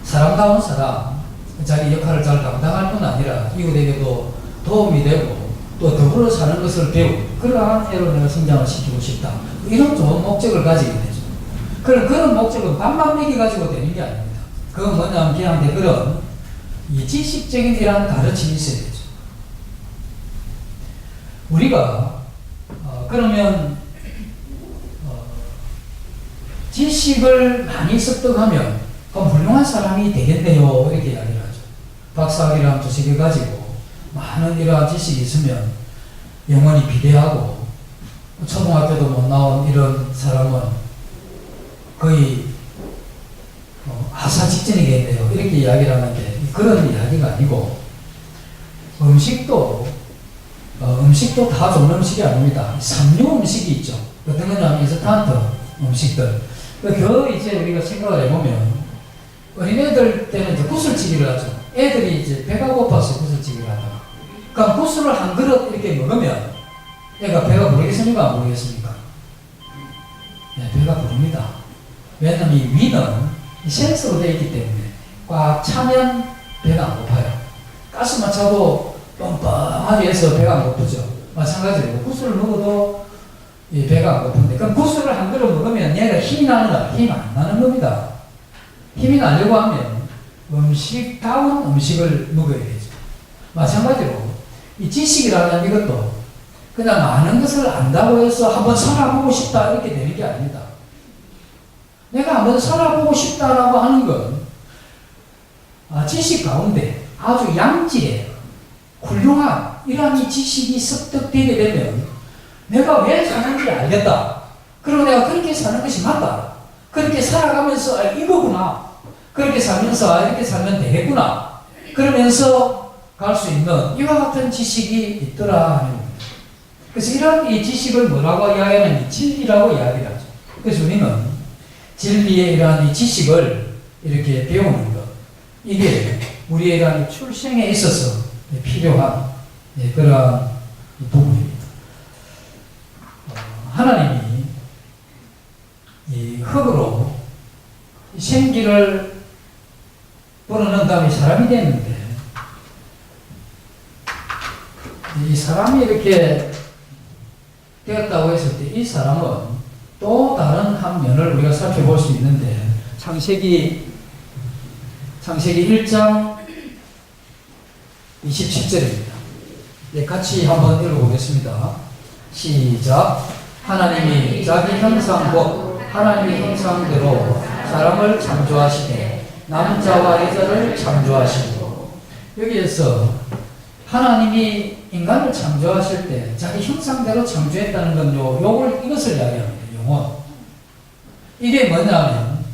S2: 사람다운 사람, 자기 역할을 잘 감당할 뿐 아니라 이웃에게도 도움이 되고 또 더불어 사는 것을 배우고 그러한 애로 내가 성장을 시키고 싶다. 이런 좋은 목적을 가지게 되죠. 그런 목적은 밥만 먹이 가지고 되는 게 아닙니다. 그건 뭐냐면 그냥 그런 이 지식적인 이런 가르침이 있어야 되죠. 우리가 그러면 지식을 많이 습득하면 훌륭한 사람이 되겠네요. 이렇게 이야기를 하죠. 박사학위를 두세 개 가지고 많은 이러한 지식이 있으면 영원히 비대하고 초등학교도 못 나온 이런 사람은 거의 하사 직전이겠네요. 이렇게 이야기를 하는데 그런 이야기가 아니고 음식도 다 좋은 음식이 아닙니다. 삼류 음식이 있죠. 어떤 거냐면 인스턴트 음식들. 그 이제 우리가 생각을 해보면 어린애들 때는 이제 구슬치기를 하죠. 애들이 이제 배가 고파서 구슬치기를 하다가 그럼 구슬을 한 그릇 이렇게 먹으면 애가 배가 부르겠습니까? 안 부르겠습니까? 네, 배가 부릅니다. 왜냐면 이 위는 센서로 되어 있기 때문에 꽉 차면 배가 안 고파요. 가스만 차도 뻥뻥하게 해서 배가 안 고프죠. 마찬가지로 구슬을 먹어도 이 배가 안 고픈데 그럼 구슬을 한 그릇 먹으면 얘가 힘이 나느냐? 힘이 안 나는 겁니다. 힘이 나려고 하면 음식다운 음식을 먹어야 되죠. 마찬가지로 이 지식이라는 이것도 그냥 많은 것을 안다고 해서 한번 살아보고 싶다 이렇게 되는 게 아닙니다. 내가 한번 살아보고 싶다라고 하는 건 지식 가운데 아주 양질의 훌륭한 이러한 이 지식이 습득되게 되면 내가 왜 사는지 알겠다. 그리고 내가 그렇게 사는 것이 맞다. 그렇게 살아가면서 이거구나. 그렇게 살면서 이렇게 살면 되겠구나. 그러면서 갈 수 있는 이와 같은 지식이 있더라 하는 겁니다. 그래서 이런 이 지식을 뭐라고 이야기하면 진리라고 이야기를 하죠. 그래서 우리는 진리의 이러한 이 지식을 이렇게 배우는 것, 이게 우리의 이러한 출생에 있어서 필요한 그러한 부분입니다. 하나님이 이 흙으로 생기를 불어넣은 다음에 사람이 됐는데 이 사람이 이렇게 되었다고 했을 때 이 사람은 또 다른 한 면을 우리가 살펴볼 수 있는데 창세기 1장 27절입니다. 네, 같이 한번 읽어보겠습니다. 시작. 하나님이 자기 형상과 하나님의 형상대로 사람을 창조하시되 남자와 여자를 창조하시고 여기에서 하나님이 인간을 창조하실 때 자기 형상대로 창조했다는 건 이것을 이야기합니다. 영혼. 이게 뭐냐면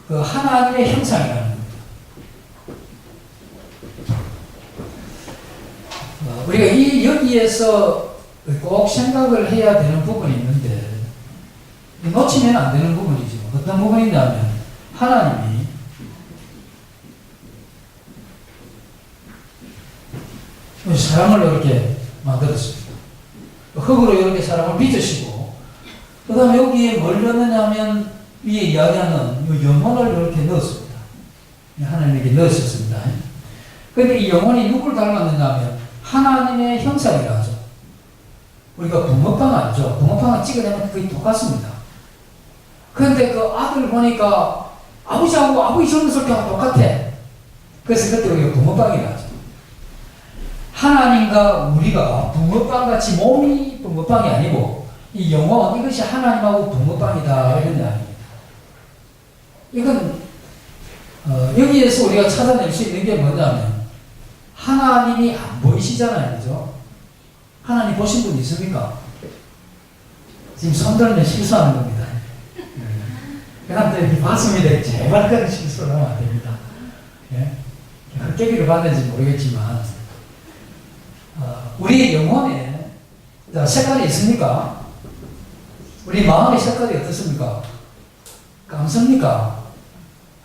S2: 그 하나님의 형상이라는 겁니다. 우리가 여기에서 꼭 생각을 해야 되는 부분이 있는데 놓치면 안 되는 부분이죠. 어떤 부분이냐면 하나님이 사람을 이렇게 만들었습니다. 흙으로 이렇게 사람을 빚으시고 그 다음에 여기에 뭘 넣느냐면 위에 이야기하는 영혼을 이렇게 넣었습니다. 하나님에게 넣으셨습니다. 그런데 이 영혼이 누구를 닮았느냐 하면 하나님의 형상이라 하죠. 우리가 붕어빵 알죠? 붕어빵을 찍어내면 거의 똑같습니다. 그런데 그 아들 보니까 아버지하고 아버지 젊은 소리하고 똑같아. 그래서 그때 우리가 붕어빵이라 하죠. 하나님과 우리가 붕어빵같이 몸이 붕어빵이 아니고 이 영혼 이것이 하나님하고 붕어빵이다 이런 이야기입니다. 이건 여기에서 우리가 찾아낼 수 있는 게 뭐냐면 하나님이 안 보이시잖아요. 그죠? 하나님 보신 분 있습니까? 지금 손들면 실수하는 겁니다. 그냥 이렇게 봤습니다. 제발 그런 실수를 하면 안 됩니다. 예? 헛개비를 받는지 모르겠지만 우리 영혼에 색깔이 있습니까? 우리 마음의 색깔이 어떻습니까? 감습니까?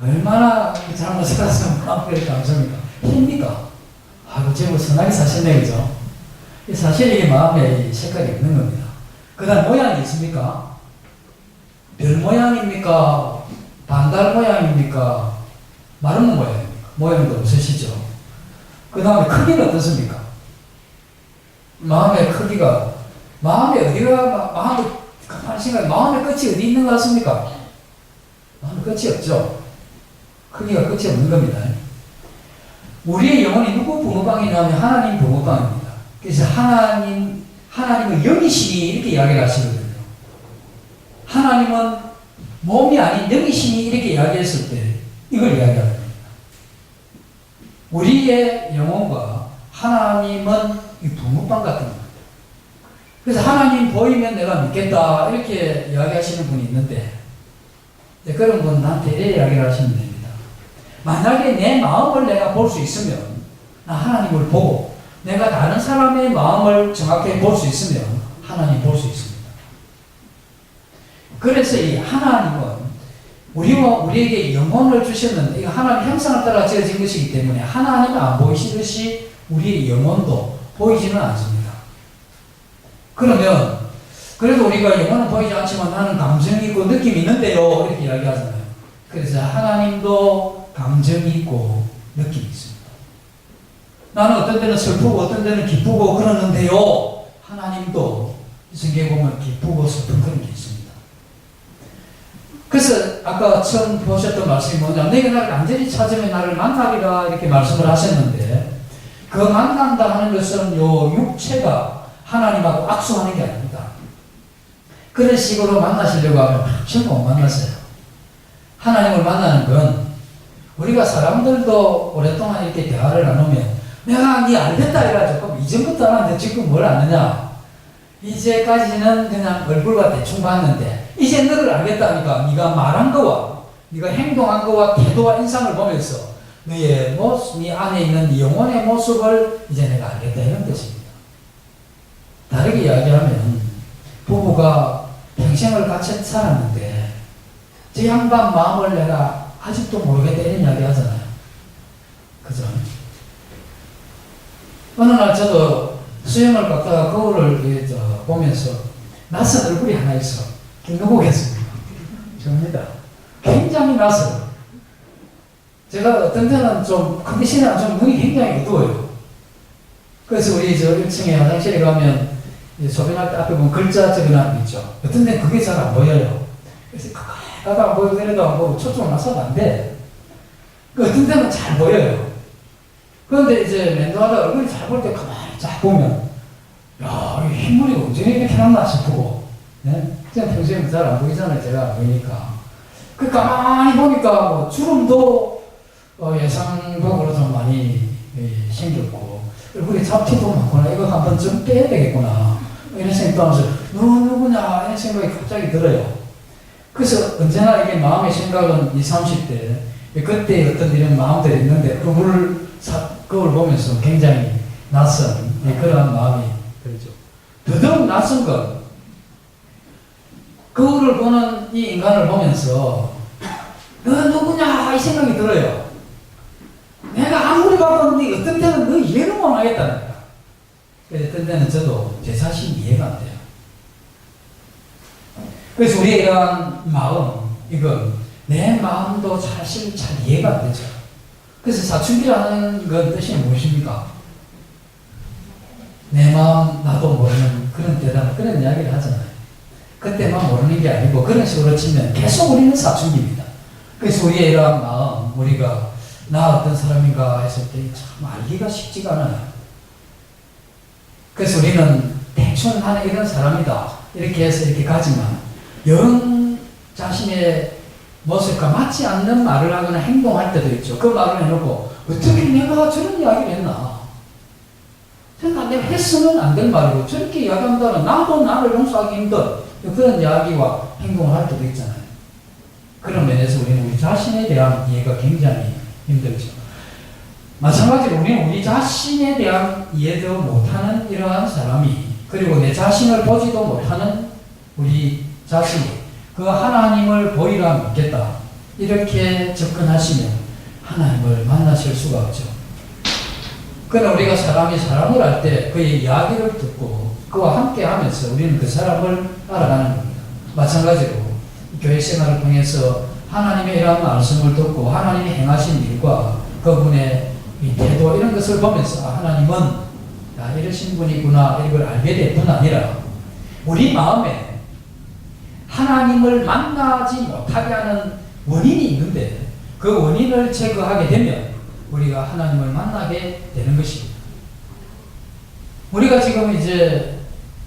S2: 얼마나 잘못 살았으면 마음이 감습니까? 힙니까? 아이고, 제발 선하게 사셨네, 그죠? 사실 이게 마음에 색깔이 없는 겁니다. 그 다음 모양이 있습니까? 별 모양입니까? 반달 모양입니까? 마른 모양입니까? 모양도 없으시죠. 그 다음에 크기는 어떻습니까? 마음의 크기가, 마음의 어디가, 마음의, 가만히 생각해, 마음의 끝이 어디 있는 것 같습니까? 마음의 끝이 없죠. 크기가 끝이 없는 겁니다. 우리의 영혼이 누구 부모방이냐면 하나님 부모방입니다. 그래서 하나님은 영이시니 이렇게 이야기를 하시거든요. 하나님은 몸이 아닌 영이시니 이렇게 이야기했을 때 이걸 이야기합니다. 우리의 영혼과 하나님은 부모방 같은 겁니다. 그래서 하나님 보이면 내가 믿겠다 이렇게 이야기하시는 분이 있는데 그런 분 나한테 이렇게 이야기를 하시면 됩니다. 만약에 내 마음을 내가 볼 수 있으면 나 하나님을 보고 내가 다른 사람의 마음을 정확히 볼 수 있으면 하나님 볼 수 있습니다. 그래서 이 하나님은 우리에게 영혼을 주셨는데 이거 하나님 형상을 따라 지어진 것이기 때문에 하나님은 안 보이시듯이 우리의 영혼도 보이지는 않습니다. 그러면 그래도 우리가 영혼은 보이지 않지만 나는 감정이 있고 느낌이 있는데요 이렇게 이야기하잖아요. 그래서 하나님도 감정이 있고 느낌이 있습니다. 나는 어떤 때는 슬프고 어떤 때는 기쁘고 그러는데요 하나님도 성경에 보면 기쁘고 슬픈 그런 게 있습니다. 그래서 아까 처음 보셨던 말씀이 뭐냐면 내가 나를 간절히 찾으면 나를 만나리라 이렇게 말씀을 하셨는데 그 만난다 하는 것은 요 육체가 하나님하고 악수하는 게 아닙니다. 그런 식으로 만나시려고 하면 전부 못 만났어요. 하나님을 만나는 건 우리가 사람들도 오랫동안 이렇게 대화를 나누면 내가 네 알겠다 해가지고 이전부터 하는데 지금 뭘 아느냐 이제까지는 그냥 얼굴과 대충 봤는데 이제 너를 알겠다니까 네가 말한 거와 네가 행동한 거와 태도와 인상을 보면서 너의 모습, 네 안에 있는 네 영혼의 모습을 이제 내가 알겠다 이런 뜻입니다. 다르게 이야기하면 부부가 평생을 같이 살았는데 저 양반 마음을 내가 아직도 모르겠다 이런 이야기 하잖아요. 그죠? 어느 날 저도 수영을 갔다가 거울을 보면서 낯선 얼굴이 하나 있어. 누구겠습니까? 접니다. 굉장히 낯설어. 제가 어떤 때는 좀 컨디션이 좀 눈이 굉장히 어두워요. 그래서 우리 저 1층에 화장실에 가면 소변할 때 앞에 보면 글자 적어놓은 거 있죠. 어떤 데는 그게 잘 안 보여요. 그래서 가까이 안 보이고 그래도 안 보고 초점을 맞춰도 안 돼. 어떤 데는 잘 보여요. 그런데 이제 면도하다 얼굴이 잘 볼 때 가만히 쫙 보면 야, 이 흰물이 언제 이렇게 났나 싶고 네? 그냥 평소에 잘 안 보이잖아요. 제가 안 보이니까. 그 가만히 보니까 뭐 주름도 예상적으로 좀 많이 생겼고 얼굴에 잡티도 많구나. 이거 한번 좀 빼야 되겠구나. 이런 생각도 하면서 누구냐 이런 생각이 갑자기 들어요. 그래서 언제나 이게 마음의 생각은 20, 30대 그때 어떤 이런 마음들이 있는데 그걸 보면서 굉장히 낯선 그런 마음이 들죠. 더더욱 낯선 건 거울을 보는 이 인간을 보면서 너 누구냐 이 생각이 들어요. 내가 아무리 봐봤는데 어떤 때는 너 이해를 못 하겠다니까. 어떤 때는 저도 제 자신이 이해가 안 돼요. 그래서 우리의 이러한 마음, 이건 내 마음도 사실 잘 이해가 안 되죠. 그래서 사춘기라는 건 뜻이 무엇입니까? 내 마음 나도 모르는 그런 때다 그런 이야기를 하잖아요. 그때만 모르는 게 아니고 그런 식으로 치면 계속 우리는 사춘기입니다. 그래서 우리의 이러한 마음, 우리가 나 어떤 사람인가 했을 때 참 알기가 쉽지가 않아요. 그래서 우리는 대충 하는 이런 사람이다 이렇게 해서 이렇게 가지만 영 자신의 모습과 맞지 않는 말을 하거나 행동할 때도 있죠. 그 말을 해놓고 어떻게 내가 저런 이야기를 했나? 내가 했으면 안 될 말이고 저렇게 이야기한다면 나도 나를 용서하기 힘든 그런 이야기와 행동을 할 때도 있잖아요. 그런 면에서 우리는 우리 자신에 대한 이해가 굉장히 힘들죠. 마찬가지로 우리는 우리 자신에 대한 이해도 못하는 이러한 사람이 그리고 내 자신을 보지도 못하는 우리 자신이 그 하나님을 보이라 믿겠다 이렇게 접근하시면 하나님을 만나실 수가 없죠. 그러나 우리가 사람이 사람을 할 때 그의 이야기를 듣고 그와 함께 하면서 우리는 그 사람을 알아가는 겁니다. 마찬가지로 교회 생활을 통해서 하나님의 이러한 말씀을 듣고 하나님이 행하신 일과 그분의 이 태도 이런 것을 보면서 하나님은 이러신 분이구나 이걸 알게 될 뿐 아니라 우리 마음에 하나님을 만나지 못하게 하는 원인이 있는데 그 원인을 제거하게 되면 우리가 하나님을 만나게 되는 것입니다. 우리가 지금 이제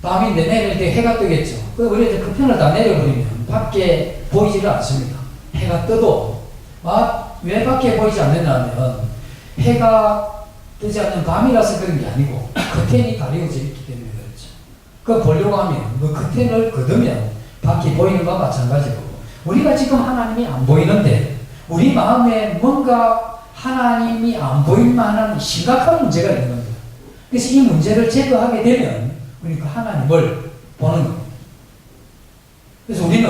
S2: 밤인데 내릴 때 해가 뜨겠죠. 우리 이제 커튼을 다 내려버리면 밖에 보이지를 않습니다. 해가 떠도 왜 밖에 보이지 않느냐면 해가 뜨지 않는 밤이라서 그런 게 아니고 커튼이 가려져 있기 때문에 그렇죠. 그 보려고 하면 그 커튼을 걷으면 밖이 보이는 것과 마찬가지고 우리가 지금 하나님이 안 보이는데 우리 마음에 뭔가 하나님이 안 보일 만한 심각한 문제가 있는 겁니다. 그래서 이 문제를 제거하게 되면 우리가 하나님을 보는 겁니다. 그래서 우리는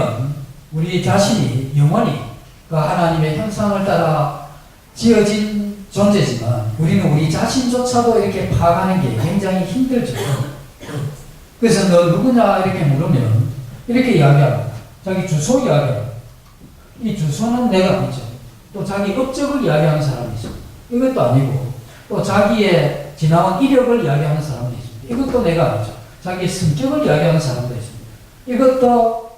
S2: 우리 자신이 영원히 그 하나님의 형상을 따라 지어진 존재지만 우리는 우리 자신조차도 이렇게 파악하는 게 굉장히 힘들죠. 그래서 너 누구냐 이렇게 물으면 이렇게 이야기합니다. 자기 주소 이야기합니다. 이 주소는 내가 아니죠. 또 자기 업적을 이야기하는 사람이 있습니다. 이것도 아니고 또 자기의 지나온 이력을 이야기하는 사람도 있습니다. 이것도 내가 아니죠. 자기의 성격을 이야기하는 사람도 있습니다. 이것도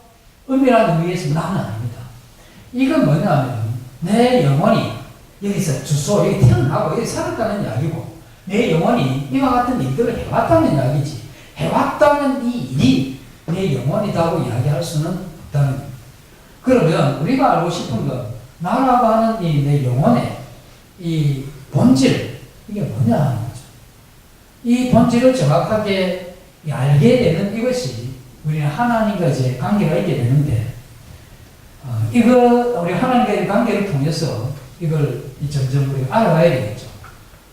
S2: 은밀한 의미에서 나는 아닙니다. 이건 뭐냐면 내 영혼이 여기서 주소 여기 태어나고 여기 살았다는 이야기고 내 영혼이 이와 같은 일들을 해왔다는 이야기지 해왔다는 이 일이 내 영혼이라고 이야기할 수는 없다는 겁니다. 그러면 우리가 알고 싶은 건 나라고 하는 이 내 영혼의 이 본질 이게 뭐냐 하는 거죠. 이 본질을 정확하게 알게 되는 이것이 우리는 하나님과 이제 관계가 있게 되는데 이거 우리 하나님과의 관계를 통해서 이걸 점점 우리가 알아가야 되겠죠.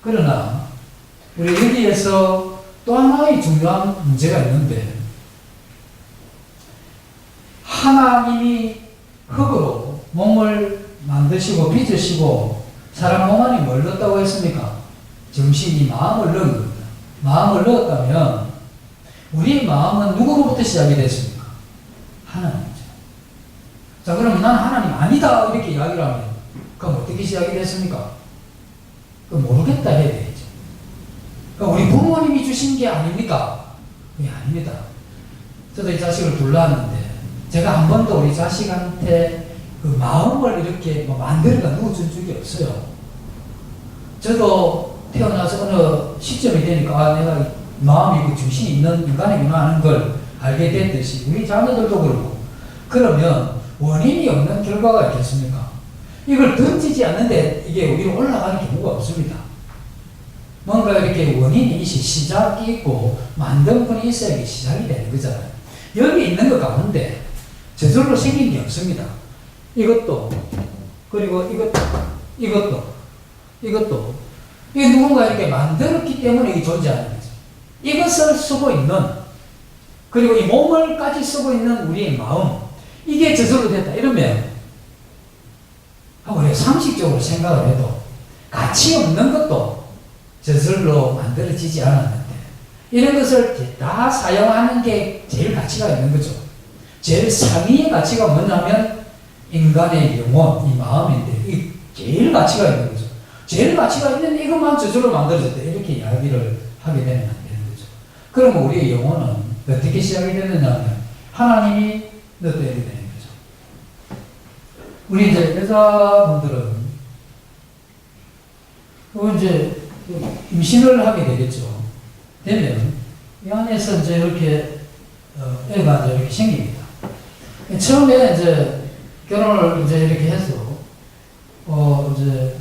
S2: 그러나 우리 여기에서 또 하나의 중요한 문제가 있는데 하나님이 흙으로 몸을 만드시고 빚으시고 사람 몸 안에 뭘 넣었다고 했습니까? 정신이 마음을 넣은 겁니다. 마음을 넣었다면 우리 마음은 누구로부터 시작이 됐습니까? 하나님이죠. 자, 그러면 난 하나님 아니다 이렇게 이야기를 하면 그럼 어떻게 시작이 됐습니까? 그럼 모르겠다 해야 되겠죠. 그럼 우리 부모님이 주신 게 아닙니까? 그게 아닙니다. 저도 이 자식을 둘러왔는데 제가 한 번도 우리 자식한테 그 마음을 이렇게 만들어가 누워준 적이 없어요. 저도 태어나서 어느 시점이 되니까 내가 마음이고 중심이 있는 인간이구나 하는 걸 알게 됐듯이 우리 자녀들도 그러고 그러면 원인이 없는 결과가 있겠습니까? 이걸 던지지 않는데 이게 위로 올라가는 경우가 없습니다. 뭔가 이렇게 원인이 시작이 있고 만든 분이 있어야 이게 시작이 되는 거잖아요. 여기 있는 것 가운데 저절로 생긴 게 없습니다. 이것도 그리고 이것도 이게 누군가 이렇게 만들었기 때문에 이게 존재하는 거죠. 이것을 쓰고 있는 그리고 이 몸을까지 쓰고 있는 우리의 마음 이게 저절로 됐다 이러면 우리가 상식적으로 생각을 해도 가치 없는 것도 저절로 만들어지지 않았는데 이런 것을 다 사용하는 게 제일 가치가 있는 거죠. 제일 상위의 가치가 뭐냐면 인간의 영혼, 이 마음인데 이 제일 가치가 있는 거죠. 제일 가치가 있는 이것만 저절로 만들어졌다 이렇게 이야기를 하게 되면 안 되는 거죠. 그러면 우리의 영혼은 어떻게 시작이 되느냐면 하나님이 넣어야 되는 거죠. 우리 이제 여자분들은 이제 임신을 하게 되겠죠. 되면 이 안에서 이제 이렇게 애가 이제 이렇게 생깁니다. 처음에 이제 결혼을 이제 이렇게 해서 이제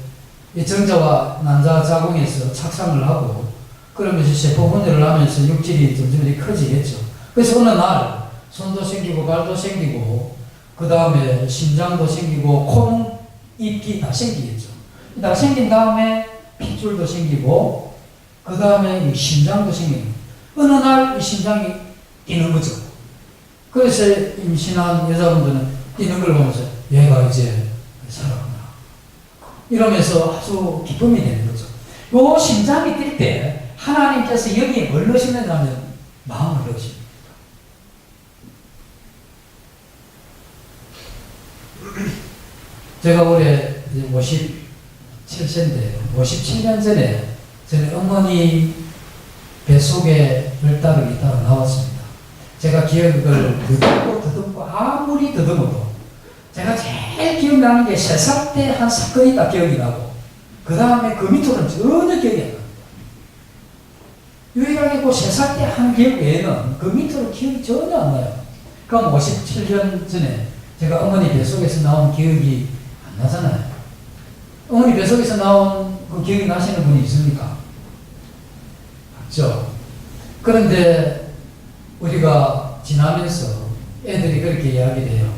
S2: 이 정자와 난자 자궁에서 착상을 하고 그러면서 세포 분열을 하면서 육질이 점점 이렇게 커지겠죠. 그래서 어느 날 손도 생기고 발도 생기고 그 다음에 심장도 생기고 콩, 입기 다 생기겠죠. 다 생긴 다음에 핏줄도 생기고 그 다음에 이 심장도 생기고 어느 날 이 심장이 뛰는 거죠. 그래서 임신한 여자분들은 뛰는 걸 보면서 얘가 이제 살아구나 이러면서 아주 기쁨이 되는 거죠. 요 심장이 뛸 때 하나님께서 여기에 뭘 넣으시느냐면 마음을 넣으십니다. 제가 올해 57 57세인데 57년 전에 저는 어머니 뱃속에 10달을 있다가 나왔습니다. 제가 기억을 더듬고 아무리 더듬어도 제가 제일 기억나는 게 3살 때 한 사건이 딱 기억이 나고 그 다음에 그 밑으로는 전혀 기억이 안 나요. 유일하게 그 3살 때 한 기억 외에는 그 밑으로 기억이 전혀 안 나요. 그럼 57년 전에 제가 어머니 뱃속에서 나온 기억이 안 나잖아요. 어머니 뱃속에서 나온 그 기억이 나시는 분이 있습니까? 없죠. 그런데 우리가 지나면서 애들이 그렇게 이야기를 해요.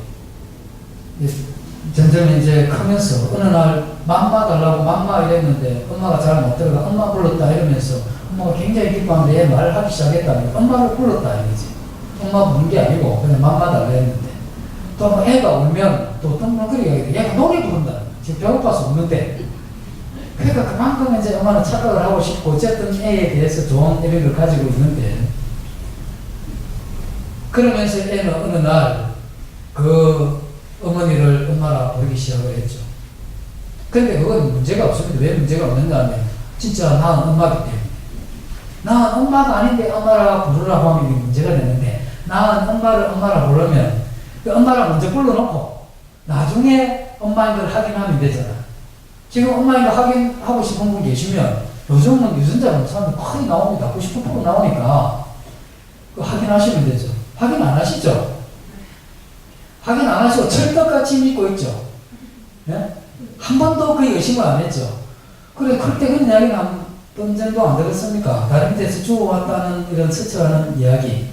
S2: 점점 이제 크면서 어느 날 맘마 달라고 맘마 이랬는데 엄마가 잘 못 들어가 엄마 불렀다 이러면서 엄마가 굉장히 기뻐하는데 얘 말하기 시작했다니까 엄마를 불렀다 이거지. 엄마 부른 게 아니고 그냥 맘마 달라 했는데 또 애가 울면 또 덩덩거리게 얘가 노래 부른다. 지금 배고파서 우는데 그러니까 그만큼 이제 엄마는 착각을 하고 싶고 어쨌든 애에 대해서 좋은 의미를 가지고 있는데 그러면서 애는 어느 날 그 어머니를 엄마라 부르기 시작을 했죠. 그런데 그건 문제가 없습니다. 왜 문제가 없는가 하면 진짜 낳은 엄마기 때문에 낳은 엄마가 아닌데 엄마라 부르라고 하면 문제가 되는데 낳은 엄마를 엄마라 부르면 그 엄마라 먼저 불러놓고 나중에 엄마인 걸 확인하면 되잖아. 지금 엄마인 걸 확인하고 싶은 분 계시면 요즘은 유전자 사람들 많이 나옵니다. 99% 나오니까 그 확인하시면 되죠. 확인 안 하시죠? 확인 안 하시고 철떡같이 믿고 있죠. 예? 한 번도 그 의심을 안 했죠. 그래, 그때 그런 이야기는 한 번 정도 안 들었습니까? 다른 데서 주워왔다는 이런 스쳐가는 이야기.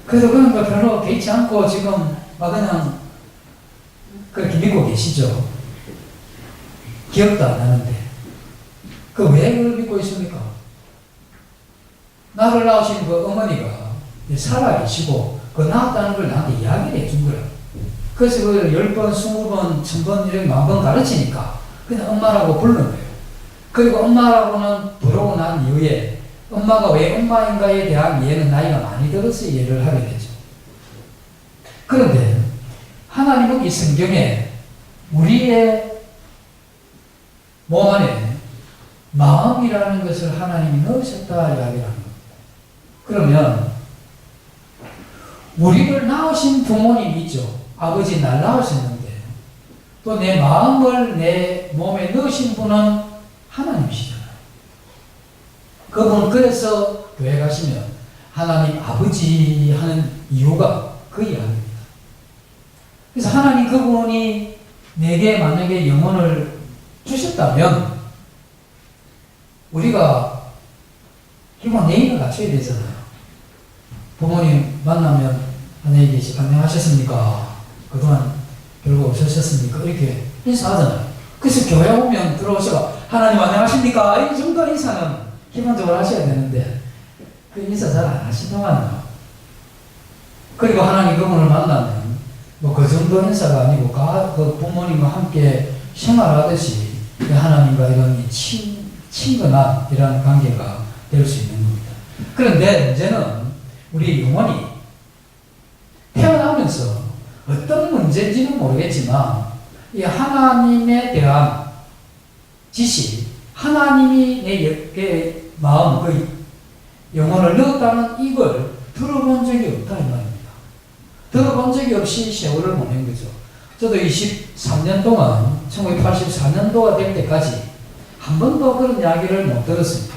S2: 그래서 그런 거 별로 개의치 않고 지금 막 그냥 그렇게 믿고 계시죠. 기억도 안 나는데. 그 왜 그걸 믿고 있습니까? 나를 낳으신 그 어머니가 살아계시고 그 낳았다는 걸 나한테 이야기를 해준 거야. 그래서 그걸 10번, 20번, 1000번, 이렇게 만번 가르치니까 그냥 엄마라고 부르는 거예요. 그리고 엄마라고는 부르고 난 이후에 엄마가 왜 엄마인가에 대한 이해는 나이가 많이 들어서 이해를 하게 되죠. 그런데 하나님은 이 성경에 우리의 몸 안에 마음이라는 것을 하나님이 넣으셨다 이야기를 하는 겁니다. 그러면 우리를 낳으신 부모님이 있죠. 아버지 날 낳으셨는데 또 내 마음을 내 몸에 넣으신 분은 하나님이시잖아요. 그분 그래서 교회 가시면 하나님 아버지 하는 이유가 그 이야기입니다. 그래서 하나님 그분이 내게 만약에 영혼을 주셨다면 우리가 기본 예의를 갖춰야 되잖아요. 부모님 만나면 안녕하셨습니까? 그동안 별거 없으셨습니까? 이렇게 인사하잖아요. 그래서 교회 오면 들어오셔서 하나님 안녕하십니까? 이 정도 인사는 기본적으로 하셔야 되는데 그 인사 잘 안 하시더만요. 그리고 하나님 그분을 만나면 뭐 그 정도 인사가 아니고 그 부모님과 함께 생활하듯이 하나님과 이런 친근한 이런 관계가 될 수 있는 겁니다. 그런데 문제는 우리 영혼이 태어나면서 어떤 문제인지는 모르겠지만 이 하나님에 대한 지식, 하나님이 내 마음, 그 영혼을 넣었다는 이걸 들어본 적이 없다 이 말입니다. 들어본 적이 없이 세월을 보낸 거죠. 저도 23년 동안 1984년도가 될 때까지 한 번도 그런 이야기를 못 들었습니다.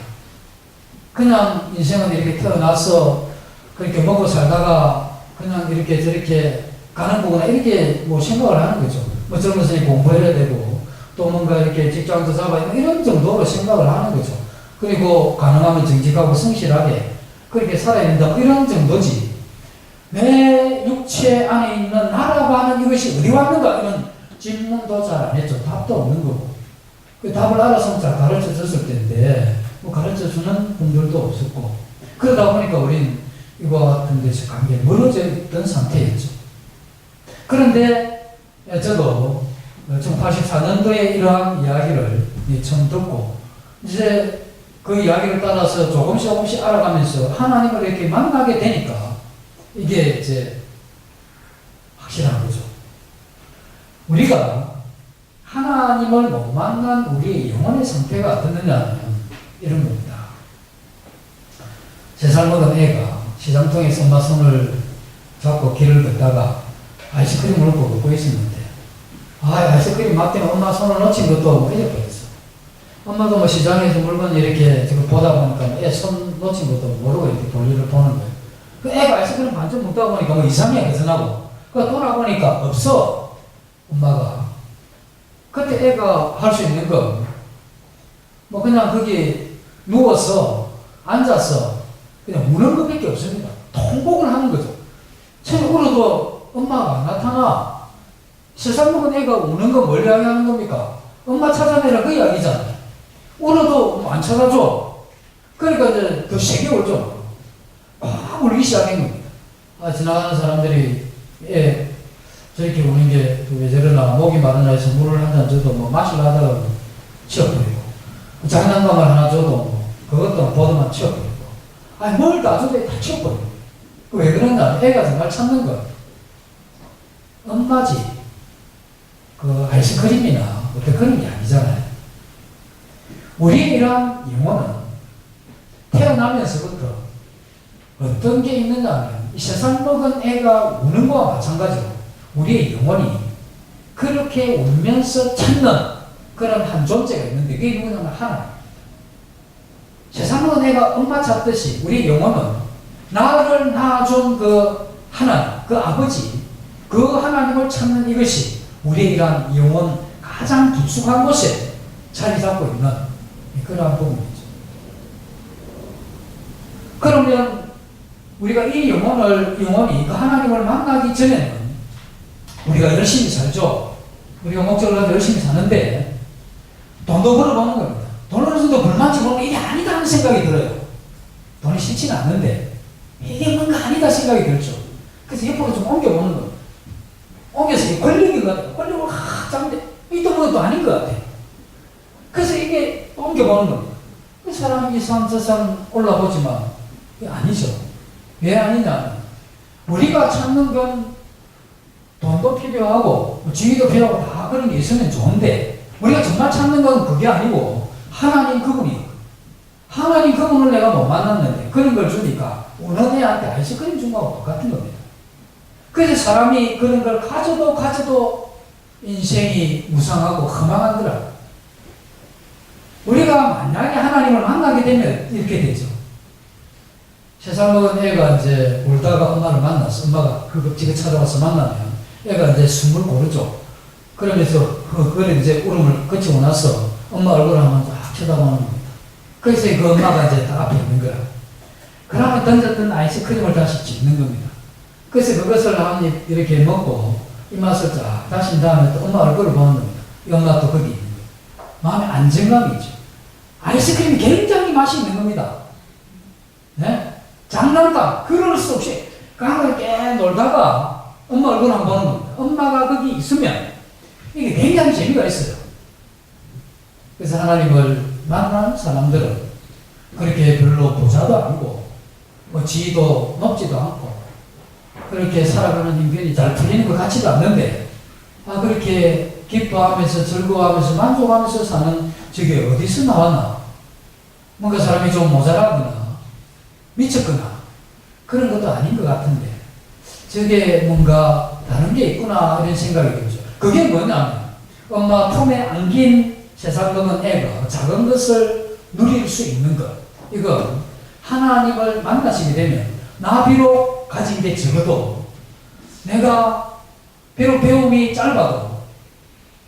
S2: 그냥 인생은 이렇게 태어나서 그렇게 먹고 살다가 그냥 이렇게 저렇게 가는 거구나 이렇게 뭐 생각을 하는 거죠. 뭐 젊은이들이 공부해야 되고 또 뭔가 이렇게 직장도 잡아야 되고 이런 정도로 생각을 하는 거죠. 그리고 가능하면 정직하고 성실하게 그렇게 살아야 된다 이런 정도지. 내 육체 안에 있는 나라고 하는 이것이 어디 왔는가 이런 질문도 잘 안 했죠. 답도 없는 거고. 그 답을 알아서 잘 가르쳐 줬을 텐데 뭐 가르쳐 주는 분들도 없었고 그러다 보니까 우리는 이와 같은 데서 관계에 멀어져 있던 상태였죠. 그런데 저도 1984년도에 이러한 이야기를 처음 듣고 이제 그 이야기를 따라서 조금씩 알아가면서 하나님을 이렇게 만나게 되니까 이게 이제 확실한 거죠. 우리가 하나님을 못 만난 우리의 영혼의 상태가 어떻느냐면 이런 겁니다. 3살 먹은 애가 시장통에서 엄마 손을 잡고 길을 걷다가 아이스크림을 먹고 있었는데 아이스크림 맛 때문에 엄마 손을 놓친 것도 잊어버렸어. 엄마도 뭐 시장에서 물건 이렇게 지금 보다 보니까 애 손 놓친 것도 모르고 이렇게 볼일을 보는 거예요. 그 애가 아이스크림 반쯤 먹다 보니까 뭐 이상해 계산하고 그 돌아보니까 없어 엄마가. 그때 애가 할 수 있는 거 뭐 그냥 거기 누워서 앉아서 그냥 우는 것밖에 없습니다. 통곡을 하는 거죠. 처음에 울어도 엄마가 안 나타나. 3살 먹은 애가 우는 거 뭘 이야기하는 겁니까? 엄마 찾아내라 그 이야기잖아요. 울어도 안 찾아줘. 그러니까 이제 더 세게 울죠. 막 울기 시작한 겁니다. 지나가는 사람들이 저렇게 우는 게 왜 저러나 목이 마르나 해서 물을 한 잔 줘도 뭐 마시려 하다가 치워버리고 장난감을 하나 줘도 뭐 그것도 보더만 치워버리고 뭘 놔줘도 다 치워버리고 왜 그런가? 애가 정말 찾는 거 엄마지 그 아이스크림이나 어떤 그런 게 아니잖아요. 우리의 이러한 영혼은 태어나면서부터 어떤 게 있느냐 하면 이 3살 먹은 애가 우는 거와 마찬가지로 우리의 영혼이 그렇게 울면서 찾는 그런 한 존재가 있는데 그게 누구냐면 하나님. 3살 먹은 애가 엄마 찾듯이 우리의 영혼은 나를 낳아준 그 하나님, 그 아버지, 그 하나님을 찾는 이것이 우리의 이러한 영혼 가장 깊숙한 곳에 자리 잡고 있는 그러한 부분이죠. 그러면 우리가 이 영혼이 그 하나님을 만나기 전에는 우리가 열심히 살죠. 우리가 목적을 가지고 열심히 사는데 돈도 벌어보는 겁니다. 돈을 벌어서도 불만치 보면 이게 아니다 하는 생각이 들어요. 돈이 싫지는 않는데 이게 뭔가 아니다 생각이 들죠. 그래서 옆으로 좀 옮겨보는 거예요. 옮겨서 권력인 것 같아요. 권력을 잡는데 이또 뭐도 아닌 것 같아요. 그래서 이게 옮겨보는 겁니다. 그 사람 이 산 저 산 올라보지만 이게 아니죠. 왜 아니냐? 우리가 찾는 건 돈도 필요하고 지위도 필요하고 다 그런 게 있으면 좋은데 우리가 정말 찾는 건 그게 아니고 하나님 그분이 하나님 그분을 내가 못 만났는데 그런 걸 주니까 우는 애한테 아이스크림 준 거하고 똑같은 겁니다. 그래서 사람이 그런 걸 가져도 인생이 무상하고 허망하더라. 우리가 만약에 하나님을 만나게 되면 이렇게 되죠. 3살 먹은 애가 이제 울다가 엄마를 만났어. 엄마가 그 집에 찾아와서 만나면 애가 이제 숨을 고르죠. 그러면서 그래 이제 울음을 그치고 나서 엄마 얼굴을 한번 딱 쳐다보는 겁니다. 그래서 그 엄마가 이제 딱 앞에 있는 거야. 그러면 던졌던 아이스크림을 다시 집는 겁니다. 그래서 그것을 한 입 이렇게 먹고 이 맛을 쫙 다신 다음에 또 엄마 얼굴을 보는 겁니다. 이 엄마 또 거기 있는 거예요. 마음에 안정감이 있죠. 아이스크림이 굉장히 맛이 있는 겁니다. 네? 장난감, 그럴 수 없이 강을 깨 놀다가 엄마 얼굴 한번 보는 겁니다. 엄마가 거기 있으면 이게 굉장히 재미가 있어요. 그래서 하나님을 만난 사람들은 그렇게 별로 부자도 아니고 뭐 지위도 높지도 않고 그렇게 살아가는 인간이 잘 풀리는 것 같지도 않는데 그렇게 기뻐하면서 즐거워하면서 만족하면서 사는 저게 어디서 나왔나? 뭔가 사람이 좀 모자라거나 미쳤거나 그런 것도 아닌 것 같은데 저게 뭔가 다른 게 있구나 이런 생각이 들죠. 그게 뭐냐면 엄마 품에 안긴 3살 먹은 애가 작은 것을 누릴 수 있는 것. 이건 하나님을 만나시게 되면 나 비록 가진 게 적어도 내가 비록 배움이 짧아도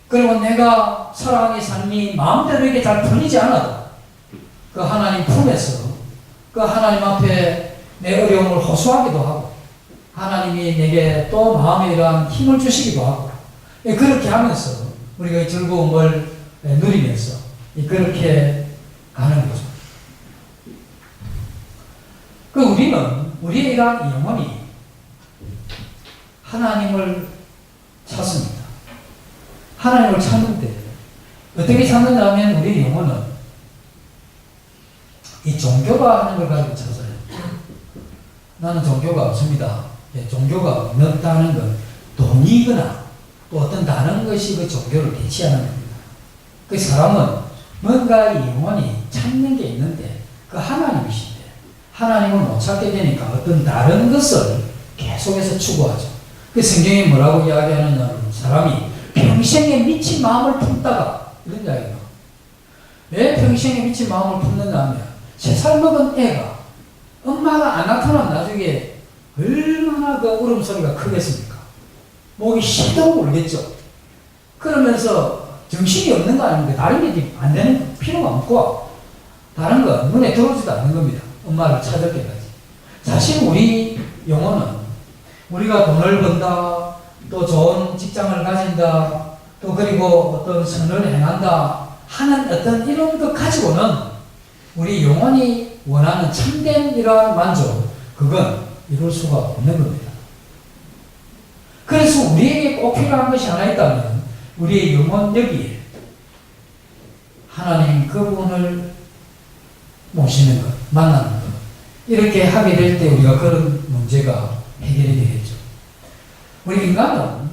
S2: 그리고 내가 살아가는 삶이 마음대로 이게 잘 풀리지 않아도 그 하나님 품에서 그 하나님 앞에 내 어려움을 호소하기도 하고 하나님이 내게 또 마음에 이러한 힘을 주시기도 하고 그렇게 하면서 우리가 이 즐거움을 누리면서 그렇게 가는 거죠. 그 우리는 우리의 이러한 영혼이 하나님을 찾습니다. 하나님을 찾는데 어떻게 찾느냐 하면 우리의 영혼은 이 종교가 하는 걸 가지고 찾아요. 나는 종교가 없습니다. 종교가 없다는 건 돈이거나 또 어떤 다른 것이 그 종교를 대체하는 겁니다. 그 사람은 뭔가 이 영혼이 찾는 게 있는데 그 하나님이신데 하나님을 못 찾게 되니까 어떤 다른 것을 계속해서 추구하죠. 그 성경이 뭐라고 이야기하느냐, 사람이 평생에 미친 마음을 품다가 이런 이야기가. 왜 평생에 미친 마음을 품느냐 하면 3살 먹은 애가 엄마가 안 나타나면 나중에 얼마나 그 울음소리가 크겠습니까? 목이 시동 울겠죠. 그러면서 정신이 없는 거 아닙니까? 다른 게 안 되는 필요가 없고 다른 거 눈에 들어오지도 않는 겁니다. 엄마를 찾을 때까지. 사실 우리 영혼은 우리가 돈을 번다, 또 좋은 직장을 가진다, 또 그리고 어떤 선을 행한다 하는 어떤 이런 것 가지고는 우리 영혼이 원하는 참된 이러한 만족, 그건 이룰 수가 없는 겁니다. 그래서 우리에게 꼭 필요한 것이 하나 있다면 우리의 영혼 여기에 하나님 그분을 모시는 것, 만나는 것, 이렇게 하게 될 때 우리가 그런 문제가 해결이 되겠죠. 우리 인간은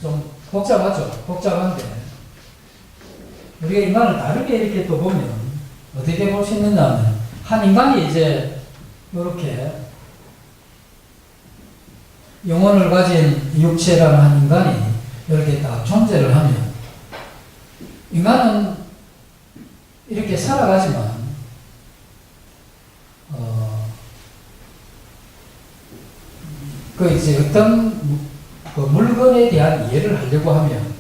S2: 좀 복잡하죠. 복잡한데 우리가 인간을 다르게 이렇게 또 보면 어떻게 볼 수 있느냐 하면 한 인간이 이제 이렇게 영혼을 가진 육체라는 한 인간이 이렇게 딱 존재를 하면 인간은 이렇게 살아가지만 그 이제 어떤 그 물건에 대한 이해를 하려고 하면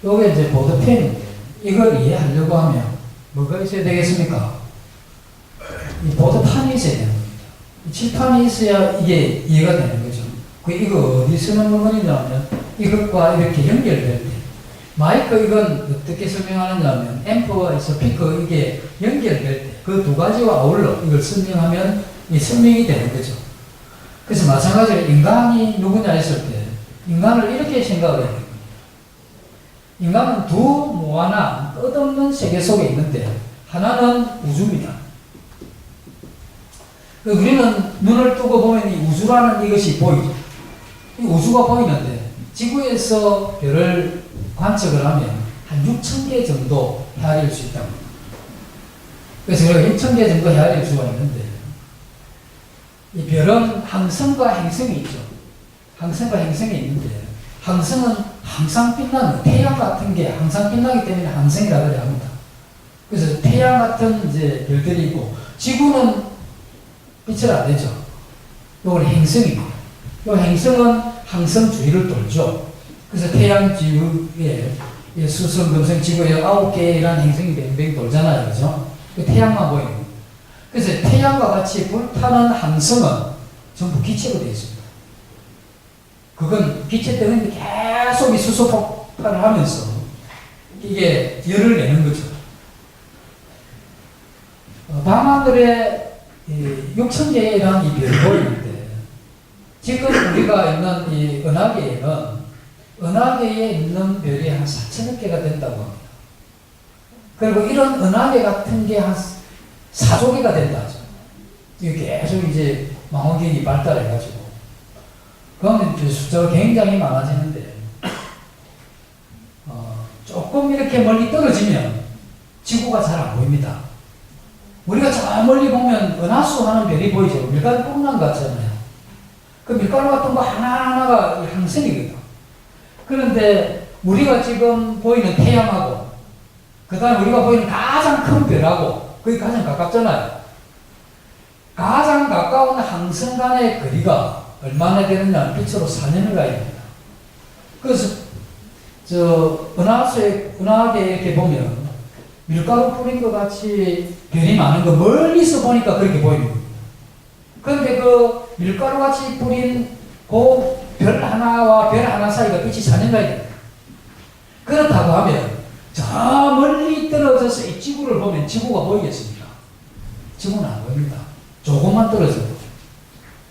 S2: 요게 이제 보드펜인데 이걸 이해하려고 하면 뭐가 있어야 되겠습니까? 이 보드판이 있어야 되는 겁니다. 이 칠판이 있어야 이게 이해가 되는 거죠. 이거 어디 쓰는 물건이냐면 이것과 이렇게 연결될 때 마이크 이건 어떻게 설명하느냐 하면 앰프와 스피커 이게 연결될 때 그 두 가지와 아울러 이걸 설명하면 이 설명이 되는 거죠. 그래서 마찬가지로 인간이 누구냐 했을 때 인간을 이렇게 생각을 해야 됩니다. 인간은 두 무한한 끝없는 세계 속에 있는데 하나는 우주입니다. 우리는 눈을 뜨고 보면 이 우주라는 이것이 보이죠. 이 우주가 보이는데 지구에서 별을 관측을 하면 한 6,000개 정도 헤아릴 수 있다고 합니다. 그래서 우리가 6,000개 정도 헤아릴 수가 있는데 이 별은 항성과 행성이 있죠. 항성과 행성이 있는데 항성은 항상 빛나는 태양 같은 게 항상 빛나기 때문에 항성이라고 그래야 합니다. 그래서 태양 같은 이제 별들이 있고 지구는 빛을 안 내죠. 이건 행성입니다. 이 행성은 항성 주위를 돌죠. 그래서 태양 지구에 수성, 금성, 지구에 9개의 행성이 뱅뱅 돌잖아요. 그죠? 태양만 보이는 겁니다. 그래서 태양과 같이 불타는 항성은 전부 기체로 되어 있습니다. 그건 기체 때문에 계속 이 수소 폭발을 하면서 이게 열을 내는 거죠. 밤하늘에 6,000개라는 이 별이 보이는데 지금 우리가 있는 이 은하계에 있는 별이 한 4,000여 개가 된다고 합니다. 그리고 이런 은하계 같은 게 한 4조 개가 된다 하죠. 이게 계속 이제 망원경이 발달해가지고 그러면 숫자가 굉장히 많아지는데 조금 이렇게 멀리 떨어지면 지구가 잘 안 보입니다. 우리가 저 멀리 보면 은하수 하는 별이 보이죠. 밀가루 뽕난 것 같잖아요. 그 밀가루 같은 거 하나하나가 항성이거든요. 그런데 우리가 지금 보이는 태양하고 그 다음에 우리가 보이는 가장 큰 별하고 그게 가장 가깝잖아요. 가장 가까운 항성 간의 거리가 얼마나 되느냐 빛으로 4년을 가야 됩니다. 그래서 저 은하계에 이렇게 보면 밀가루 뿌린 것 같이 별이 많은 거 멀리서 보니까 그렇게 보이는 겁니다. 그런데 그 밀가루 같이 뿌린 그 별 하나와 별 하나 사이가 빛이 4년 가야 됩니다. 그렇다고 하면 저 멀리 떨어져서 이 지구를 보면 지구가 보이겠습니까? 지구는 안 보입니다. 조금만 떨어져도.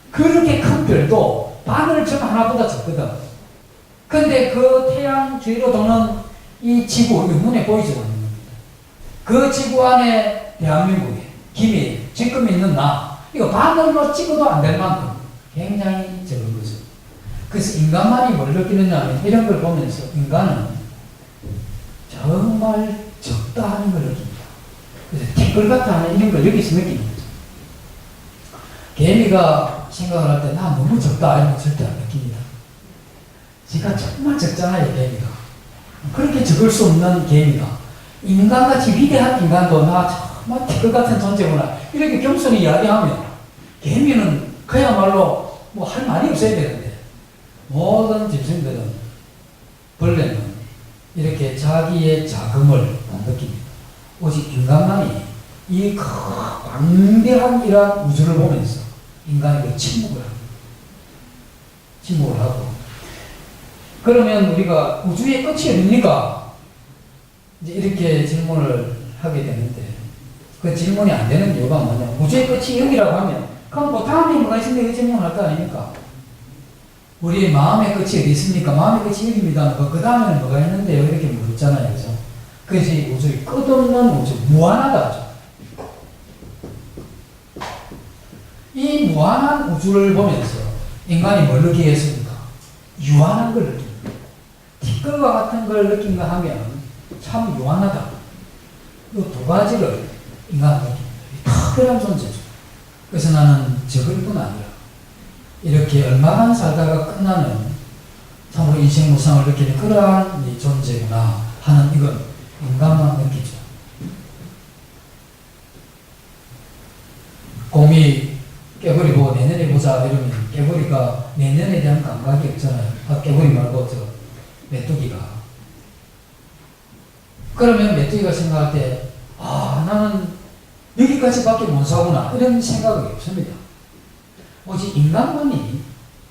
S2: 그렇게 큰 별도 바늘점 하나보다 적거든. 근데 그 태양 주위로 도는 이 지구, 눈에 보이지 않는 겁니다. 그 지구 안에 대한민국에, 김해, 지금 있는 나, 이거 바늘로 찍어도 안 될 만큼 굉장히 적은 거죠. 그래서 인간만이 뭘 느끼느냐 하면 이런 걸 보면서 인간은 정말 적다 하는 걸 느낍니다. 그래서 티끌 같아 하는 이런 걸 여기서 느끼는 거죠. 개미가 생각을 할 때 나 너무 적다 이런 거 절대 안 느낍니다. 지가 정말 적잖아요, 개미가. 그렇게 적을 수 없는 개미가 인간같이 위대한 인간도 나 정말 티끌 같은 존재구나 이렇게 겸손히 이야기하면 개미는 그야말로 뭐 할 말이 없어야 되는데 모든 짐승들은 벌레는 이렇게 자기의 자금을 못 느낍니다. 오직 인간만이 이 광대한 이러한 우주를 보면서 인간이 그 침묵을 합니다. 침묵을 하고 그러면 우리가 우주의 끝이 어딥니까? 이제 이렇게 질문을 하게 되는데 그 질문이 안 되는 이유가 뭐냐? 우주의 끝이 여기라고 하면 그럼 뭐 다음에 뭐가 있는데 그 질문을 할 거 아닙니까? 우리의 마음의 끝이 어디 있습니까? 마음의 끝이 여기입니다. 그 다음에는 뭐가 있는데요? 이렇게 묻잖아요. 그죠? 그래서 이 우주의 끝없는 우주, 무한하다 하죠. 이 무한한 우주를 보면서 인간이 뭘 느끼겠습니까? 유한한 걸 느낍니다. 티끌과 같은 걸 느낀가 하면 참 유한하다. 이 두 가지를 인간은 느낍니다. 특별한 존재죠. 그래서 나는 적을 뿐 아니라 이렇게 얼마간 살다가 끝나는 참으로 인생 무상을 느끼는 그러한 이 존재구나 하는 이건 인간만 느끼죠. 곰이 깨구리 보고 내년에 보자 이러면 깨구리가 내년에 대한 감각이 없잖아요. 아, 깨구리 말고 저 메뚜기가. 그러면 메뚜기가 생각할 때 아, 나는 여기까지밖에 못 사구나 이런 생각이 없습니다. 오직 인간만이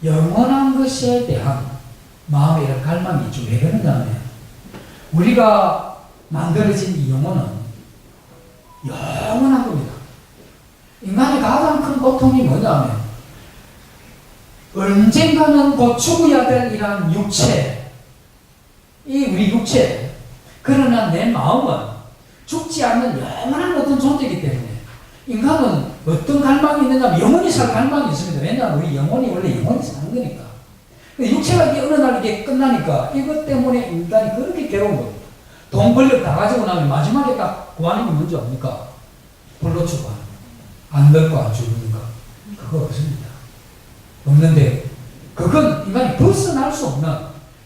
S2: 영원한 것에 대한 마음의 이런 갈망이 있죠. 왜 그러냐면 우리가 만들어진 이 영혼은 영원한 겁니다. 인간의 가장 큰 고통이 뭐냐면 언젠가는 곧 죽어야 될 이러한 육체, 이 우리 육체, 그러나 내 마음은 죽지 않는 영원한 어떤 존재이기 때문에 인간은 어떤 갈망이 있느냐면 영원히 살 갈망이 있습니다. 왜냐하면 우리 영혼이 원래 영원히 사는 거니까. 육체가 이게 어느 날 이게 끝나니까 이것 때문에 인간이 그렇게 괴로운 겁니다. 돈 권력 다 가지고 나면 마지막에 딱 구하는 게 뭔지 압니까? 불로 죽어요. 안 늙고 안 죽는가? 그거 없습니다. 없는데 그건 인간이 벗어날 수 없는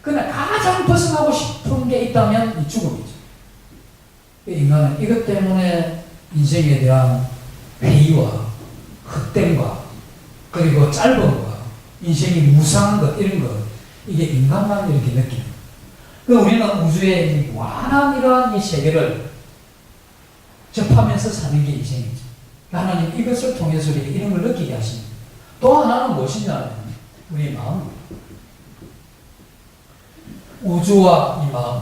S2: 그러나 가장 벗어나고 싶은 게 있다면 이 죽음이죠. 인간은 이것 때문에 인생에 대한 회의와 헛됨과 그리고 짧은 것, 인생이 무상한 것 이런 것 이게 인간만 이렇게 느끼는 거예요. 우리는 우주의 완한 이러한 이 세계를 접하면서 사는 게 인생이죠. 하나님 이것을 통해서 우리에게 이런 걸 느끼게 하십니다. 또 하나는 무엇이냐면 우리의 마음입니다. 우주와 이 마음.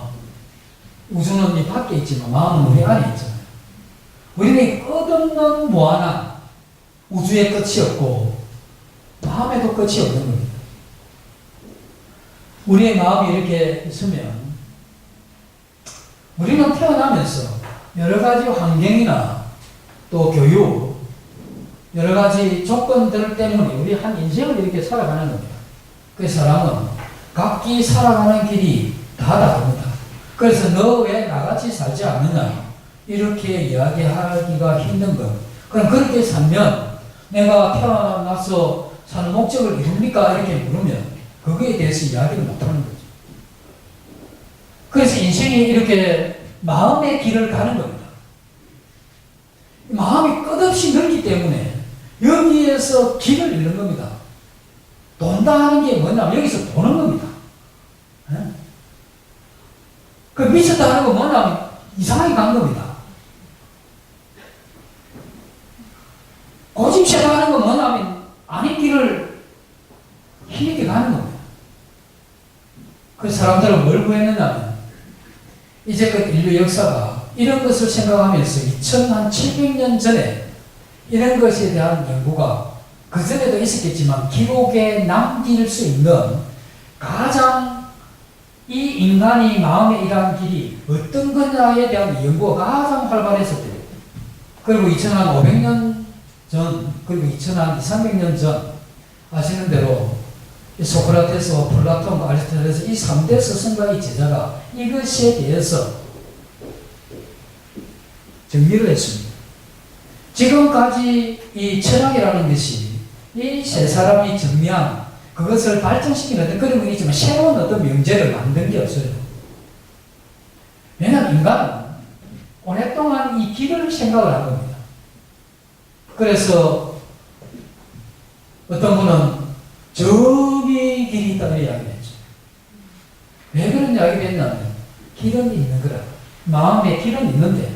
S2: 우주는 이 밖에 있지만 마음은 우리 안에 있잖아요. 우리는 끝없는 무한한 우주의 끝이 없고 마음에도 끝이 없는 겁니다. 우리의 마음이 이렇게 있으면 우리는 태어나면서 여러 가지 환경이나 또 교육, 여러 가지 조건들 때문에 우리 한 인생을 이렇게 살아가는 겁니다. 그 사람은 각기 살아가는 길이 다 다릅니다. 그래서 너 왜 나같이 살지 않느냐 이렇게 이야기하기가 힘든 것. 그럼 그렇게 살면 내가 태어나서 사는 목적을 이룹니까? 이렇게 물으면 그거에 대해서 이야기를 못하는 거죠. 그래서 인생이 이렇게 마음의 길을 가는 겁니다. 마음이 끝없이 넓기 때문에 여기에서 길을 잃는 겁니다. 돈다 하는 게 뭐냐면 여기서 도는 겁니다. 그 미쳤다 하는 건 뭐냐면 이상하게 간 겁니다. 고집세다 하는 건 뭐냐면 아닌 길을 힘있게 가는 겁니다. 그 사람들은 뭘 구했느냐면 이제껏 인류 역사가 이런 것을 생각하면서 2700년 전에 이런 것에 대한 연구가 그전에도 있었겠지만 기록에 남길 수 있는 가장 이 인간이 마음에 일한 길이 어떤 거냐에 대한 연구가 가장 활발했었대요. 그리고 2500년 전, 그리고 2300년 전 아시는 대로 소크라테스와 플라톤과 아리스토텔레스 이 3대 스승과의 제자가 이것에 대해서 정리를 했습니다. 지금까지 이 철학이라는 것이 이 세 사람이 정리한 그것을 발전시키는 그런 건 있지만 새로운 어떤 명제를 만든 게 없어요. 왜냐하면 인간은 오랫동안 이 길을 생각을 한 겁니다. 그래서 어떤 분은 저기 길이 있다고 이야기를 했죠. 왜 그런 이야기를 했냐면 길은 있는 거라. 마음에 길은 있는데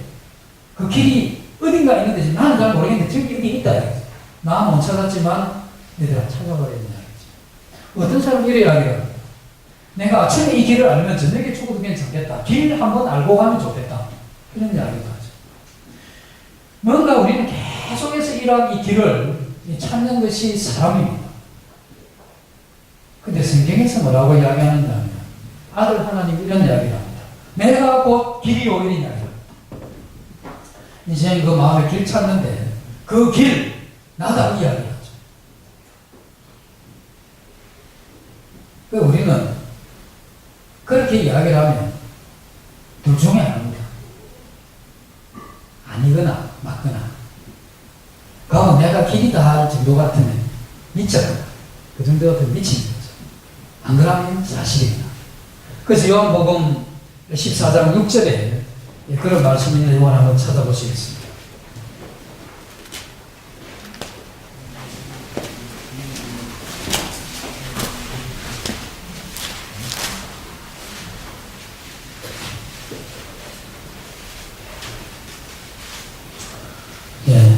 S2: 그 길이 어딘가 있는데 나는 잘 모르겠는데 저기 여기 있다. 나 못 찾았지만 얘들아 찾아버리는 이야기죠. 어떤 사람은 이런 이야기를 합니다. 내가 아침에 이 길을 알면 저녁에 죽어도 괜찮겠다. 길 한번 알고 가면 좋겠다. 이런 이야기도 하죠. 뭔가 우리는 계속해서 이러한 이 길을 찾는 것이 사람입니다. 근데 성경에서 뭐라고 이야기하느냐면 아들 하나님 이런 이야기를 합니다. 내가 곧 길이요 이런 이야기를 합니다. 이제 그 마음에 길 찾는데 그 길 나다 이야기하죠. 그 우리는 그렇게 이야기를 하면 둘 중에 하나입니다. 아니거나 맞거나. 그럼 내가 길이다 할 정도 같으면 미쳤다. 그 정도 같으면 미친 거죠. 안 그러면 사실입니다. 그래서 요한복음 14장 6절에 그런 말씀이 있는 요한 한번 찾아보시겠습니다.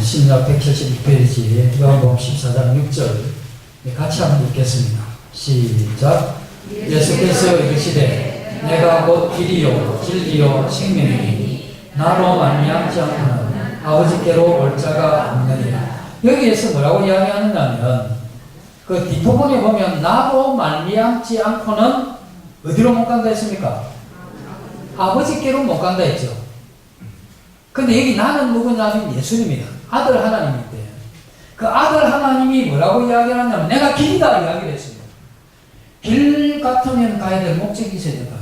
S2: 신약 172페이지 요한복음 14장 6절 같이 한번 읽겠습니다. 시작. 예수께서 이르시되 내가 곧 길이요 진리요 생명이니 나로 말미암지 않고는 아버지께로 올 자가 없느니라. 여기에서 뭐라고 이야기하느냐면 그 뒷부분에 보면 나로 말미암지 않고는 어디로 못 간다 했습니까? 아버지께로 못 간다 했죠. 근데 여기 나는 누구냐면 예수님이다. 아들 하나님인데 그 아들 하나님이 뭐라고 이야기하냐면 내가 길이다 이야기를 했습니다. 길 같으면 가야 될 목적이 있어야 된다.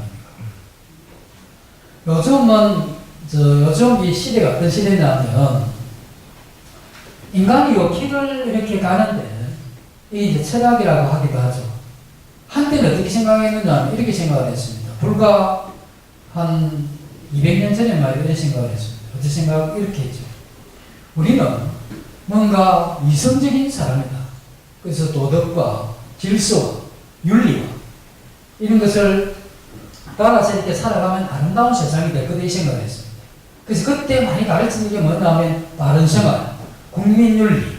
S2: 요즘은 요즘 이 시대가 어떤 시대냐면 인간이 요 길을 이렇게 가는데 이게 이제 철학이라고 하기도 하죠. 한때는 어떻게 생각했느냐 이렇게 생각을 했습니다. 불과 한 200년 전에 말 이런 생각을 했습니다. 어떤 생각 이렇게 했죠. 우리는 뭔가 이성적인 사람이다. 그래서 도덕과 질서와 윤리와 이런 것을 따라서 이렇게 살아가면 아름다운 세상이 될 거다 이 생각을 했습니다. 그래서 그때 많이 가르치는 게 뭐냐면 바른 생활, 국민윤리,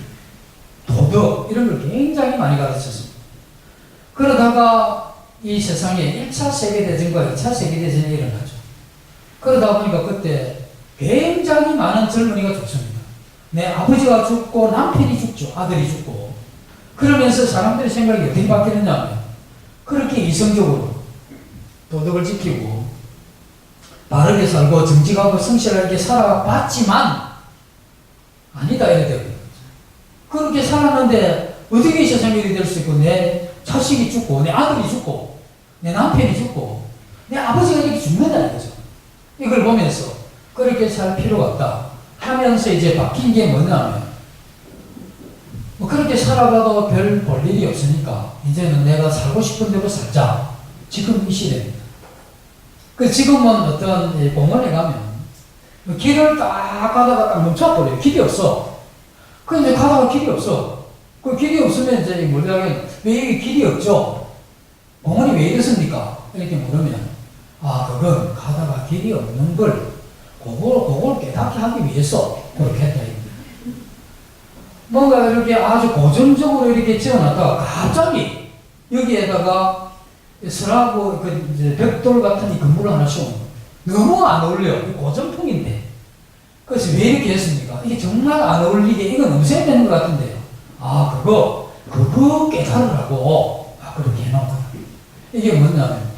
S2: 도덕 이런 걸 굉장히 많이 가르쳤습니다. 그러다가 이 세상에 1차 세계대전과 2차 세계대전이 일어나죠. 그러다 보니까 그때 굉장히 많은 젊은이가 죽습니다. 내 아버지가 죽고 남편이 죽죠. 아들이 죽고. 그러면서 사람들의 생각이 어떻게 바뀌느냐면 그렇게 이성적으로 도덕을 지키고 바르게 살고 정직하고 성실하게 살아봤지만 아니다 이래 되거든요. 그렇게 살았는데 어떻게 이 세상이 이렇게 될 수 있고 내 자식이 죽고 내 아들이 죽고 내 남편이 죽고 내 아버지가 이렇게 죽는다 이거죠. 이걸 보면서 그렇게 살 필요가 없다 하면서 이제 바뀐 게 뭐냐면 뭐 그렇게 살아가도 별 볼 일이 없으니까 이제는 내가 살고 싶은 대로 살자. 지금 이 시대입니다. 그 지금은 어떤 공원에 가면 길을 딱 가다가 딱 멈춰버려요. 길이 없어. 그 이제 가다가 길이 없어. 그 길이 없으면 이제 뭐냐면 왜 여기 길이 없죠? 공원이 왜 이렇습니까? 이렇게 물으면 그건 가다가 길이 없는 걸 그걸 깨닫게 하기 위해서 그렇게 했다. 뭔가 이렇게 아주 고전적으로 이렇게 지어놨다가 갑자기 여기에다가 설하고 그 벽돌 같은 이 건물을 하나 씌우면 너무 안 어울려요. 고전풍인데. 그래서 왜 이렇게 했습니까? 이게 정말 안 어울리게 이건 없애야 것 같은데요. 그거 깨달으라고 그렇게 해놓은 거다. 이게 뭐냐면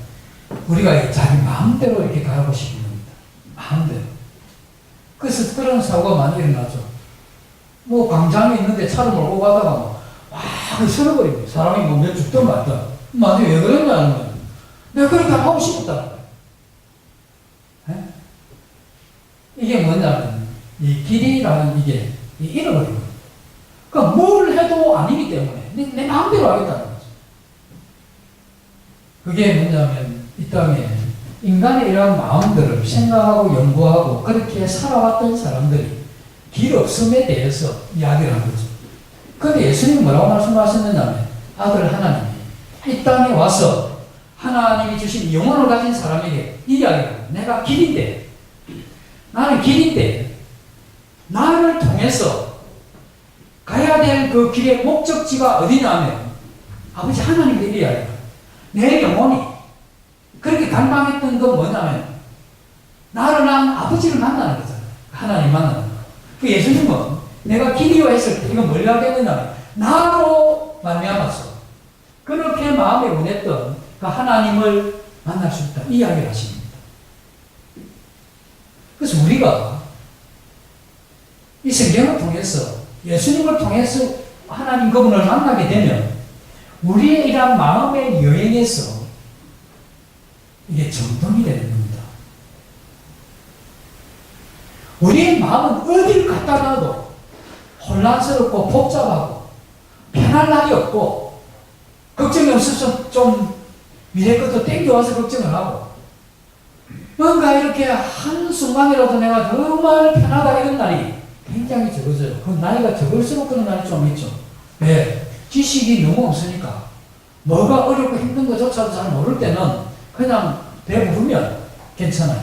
S2: 우리가 자기 마음대로 이렇게 가고 싶은 겁니다. 마음대로. 그래서 그런 사고가 많이 일어나죠. 뭐 광장에 있는데 차를 몰고 가다가 많이 쓸어버립니다. 사람이 뭐 몇 죽든 말든. 나한테 왜 그랬냐는 거예요. 내가 그렇게 하고 싶었다는 거예요. 네? 이게 뭐냐면, 이 길이라는 이게 잃어버린 거예요. 그러니까 뭘 해도 아니기 때문에 내 마음대로 하겠다는 거죠. 그게 뭐냐면, 이 땅에 인간의 이러한 마음들을 생각하고 연구하고 그렇게 살아왔던 사람들이 길 없음에 대해서 이야기를 한 거죠. 그런데 예수님이 뭐라고 말씀하셨느냐면, 아들 하나님이 이 땅에 와서 하나님이 주신 영혼을 가진 사람에게 이야기를, 내가 길인데, 나는 길인데, 나를 통해서 가야 될 그 길의 목적지가 어디냐면, 아버지 하나님께 이야기를, 내 영혼이 그렇게 갈망했던 건 뭐냐면, 나를 낳은 아버지를 만나는 거잖아요. 하나님 만나는 거. 그 예수님은 내가 길이요 했을 때, 이건 뭘 이야기했느냐면, 나로 말미암아서 그렇게 마음에 원했던 그 하나님을 만날 수 있다. 이 이야기를 하십니다. 그래서 우리가 이 성경을 통해서, 예수님을 통해서 하나님 그분을 만나게 되면, 우리의 이러한 마음의 여행에서 이게 정돈이 되는 겁니다. 우리의 마음은 어디를 갖다 놔도 혼란스럽고 복잡하고 편할 날이 없고, 걱정이 없어서 좀 미래 것도 땡겨와서 걱정을 하고, 뭔가 이렇게 한순간이라도 내가 정말 편하다 이런 날이 굉장히 적어져요. 그 나이가 적을수록 그런 날이 좀 있죠. 왜? 지식이 너무 없으니까 뭐가 어렵고 힘든 것조차도 잘 모를 때는 그냥 배부르면 괜찮아요.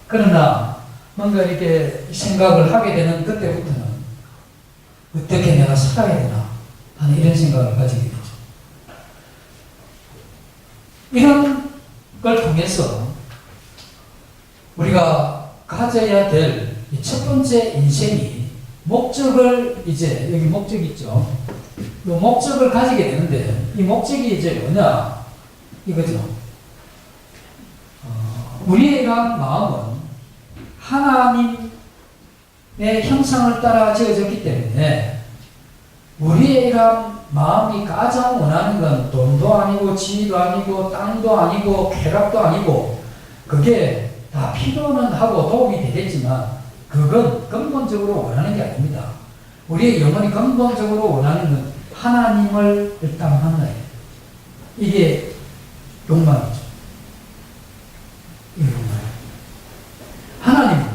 S2: 그러나 뭔가 이렇게 생각을 하게 되는 그때부터는 어떻게 내가 살아야 되나 하는 이런 생각을 가지게 되죠. 이런 걸 통해서 우리가 가져야 될 첫 번째 인생이 목적을, 이제 여기 목적 있죠. 이 목적을 가지게 되는데, 이 목적이 이제 뭐냐 이거죠. 우리의 이러한 마음은 하나님의 형상을 따라 지어졌기 때문에, 우리의 이러한 마음이 가장 원하는 건 돈도 아니고 지위도 아니고 땅도 아니고 쾌락도 아니고, 그게 다 필요는 하고 도움이 되겠지만 그건 근본적으로 원하는 게 아닙니다. 우리의 영혼이 근본적으로 원하는 건 하나님을 일단 만나요. 이게 욕망이죠. 이게 욕망이에요. 하나님은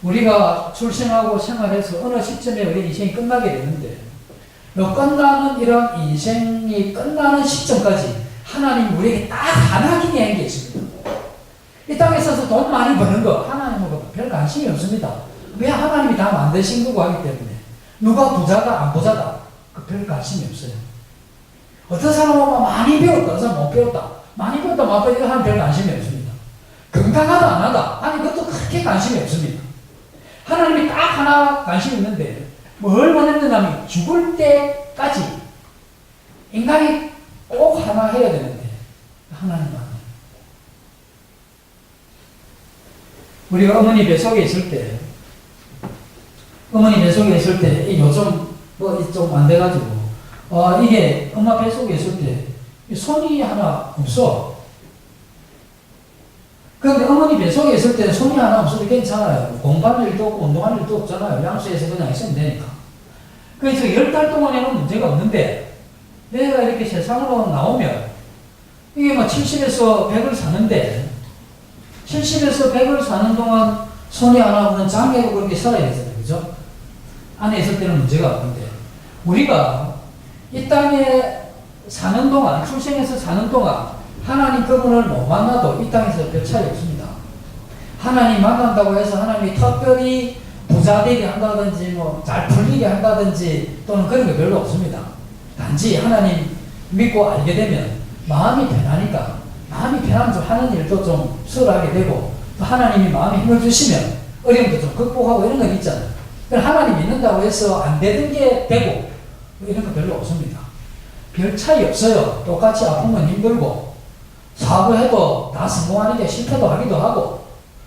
S2: 우리가 출생하고 생활해서 어느 시점에 우리 인생이 끝나게 되는데, 끝나는 이런 인생이 끝나는 시점까지 하나님 우리에게 딱 하나 기대한 게 있습니다. 이 땅에 서서 돈 많이 버는 거 하나님은 별 관심이 없습니다. 왜? 하나님이 다 만드신 거고 하기 때문에. 누가 부자다 안 부자다 그 별 관심이 없어요. 어떤 사람은 많이 배웠다, 어떤 사람은 못 배웠다, 많이 배웠다 못 배웠다 이거 하는 별 관심이 없습니다. 건강하다 안 하다 아니 그것도 그렇게 관심이 없습니다. 하나님이 딱 하나 관심이 있는데, 뭘 원했느냐면 죽을 때까지 인간이 꼭 하나 해야 되는데, 하나님만. 우리가 어머니 뱃속에 있을 때, 요즘 뭐 좀 안 돼가지고, 이게 엄마 뱃속에 있을 때 손이 하나 없어. 그런데 어머니 뱃속에 있을 때 손이 하나 없어도 괜찮아요. 공부할 일도 없고 운동할 일도 없잖아요. 양수에서 그냥 있으면 되니까. 그래서 10달 동안에는 문제가 없는데, 내가 이렇게 세상으로 나오면 이게 뭐 70에서 100을 사는데, 70에서 100을 사는 동안 손이 하나 없는 장애로 그렇게 살아야 되잖아요. 그죠? 안에 있을 때는 문제가 없는데, 우리가 이 땅에 사는 동안, 출생해서 사는 동안 하나님 그분을 못 만나도 이 땅에서 별 차이 없습니다. 하나님 만난다고 해서 하나님이 특별히 부자 되게 한다든지 뭐 잘 풀리게 한다든지 또는 그런 게 별로 없습니다. 단지 하나님 믿고 알게 되면 마음이 편하니까, 마음이 편하면 좀 하는 일도 좀 수월하게 되고, 또 하나님이 마음에 힘을 주시면 어려움도 좀 극복하고 이런 건 있잖아요. 하나님 믿는다고 해서 안 되는 게 되고 뭐 이런 거 별로 없습니다. 별 차이 없어요. 똑같이 아프면 힘들고, 사고해도 다 성공하는 게 실패도 하기도 하고,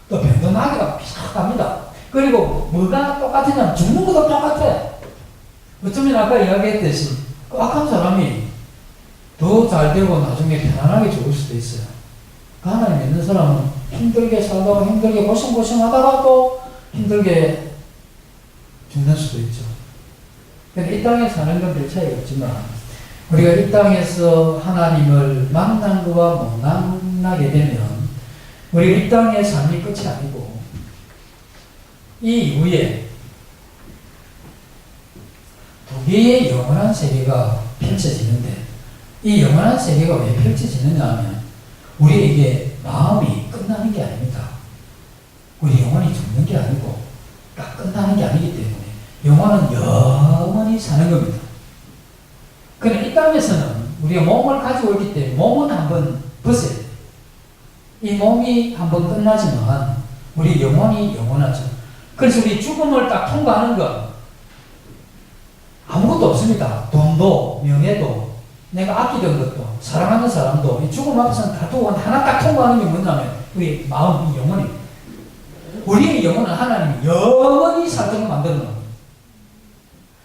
S2: 또 병도 나기가 비슷합니다. 그리고 뭐가 똑같으냐면 죽는 것도 똑같아. 어쩌면 아까 이야기했듯이 그 악한 사람이 더 잘 되고 나중에 편안하게 죽을 수도 있어요. 그 하나님 믿는 사람은 힘들게 살다가 힘들게 고생하다가 또 힘들게 죽는 수도 있죠. 근데 이 땅에 사는 건 별 차이가 없지만 우리가 이 땅에서 하나님을 만난 것과 못 만나게 되면 우리가 이 땅의 삶이 끝이 아니고 이 이후에 두 개의 영원한 세계가 펼쳐지는데 이 영원한 세계가 왜 펼쳐지느냐 하면 우리에게 마음이 끝나는 게 아닙니다. 우리 영혼이 죽는 게 아니고 딱 끝나는 게 아니기 때문에 영혼은 영원히 사는 겁니다. 그런데 이 땅에서는 우리가 몸을 가지고 있기 때문에 몸은 한번 벗어야 돼요. 이 몸이 한번 끝나지만 우리 영혼이 영원하죠. 그래서 우리 죽음을 딱 통과하는 건 아무것도 없습니다. 돈도 명예도 내가 아끼던 것도 사랑하는 사람도 이 죽음 앞에서는 다 두고 하나 딱 통과하는 게 뭐냐면 우리 마음, 이 영혼입니다. 우리의 영혼은 하나님이 영원히 살도록 만드는 겁니다.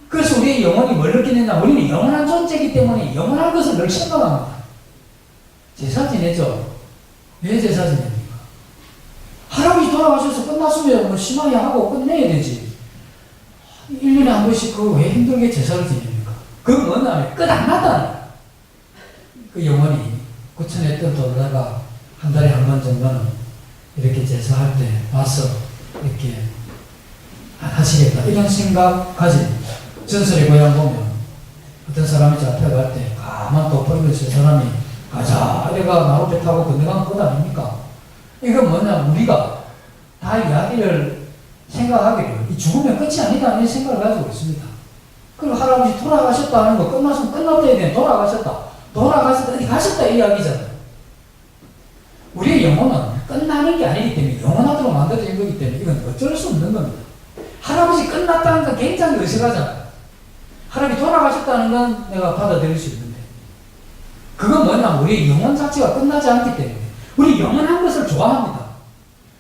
S2: 그래서 우리의 영혼이 뭘 느끼느냐, 우리는 영원한 존재이기 때문에 영원한 것을 늘 생각합니다. 제사 지내죠. 왜 제사 지냅니까? 할아버지 돌아가셔서 끝났으면 뭐 심하게 하고 끝내야 되지. 1년에 한 번씩 왜 힘들게 제사를 지냅니까? 그건 뭐냐면 끝 안 났다는 거야. 그 영혼이 구천에 떠돌다가 한 달에 한 번 정도는 이렇게 제사할 때 와서 이렇게 하시겠다 이런 생각 가진 전설의 고향 보면 어떤 사람이 잡혀갈 때 가만 또 버리면서 사람이 가자 이래가 나무배 타고 건너간 것 아닙니까? 이건 뭐냐, 우리가 다 이야기를 생각하기를 이 죽으면 끝이 아니다 이런 생각을 가지고 있습니다. 그리고 할아버지 돌아가셨다 하는 거 끝났으면 끝났다 해야 돼. 돌아가셨다 어디 가셨다 이 이야기잖아요. 우리의 영혼은 끝나는 게 아니기 때문에 영원하도록 만들어진 거기 때문에 이건 어쩔 수 없는 겁니다. 할아버지 끝났다는 건 굉장히 의식하잖아요. 할아버지 돌아가셨다는 건 내가 받아들일 수 있는데 그건 뭐냐, 우리의 영혼 자체가 끝나지 않기 때문에 우리 영원한 것을 좋아합니다.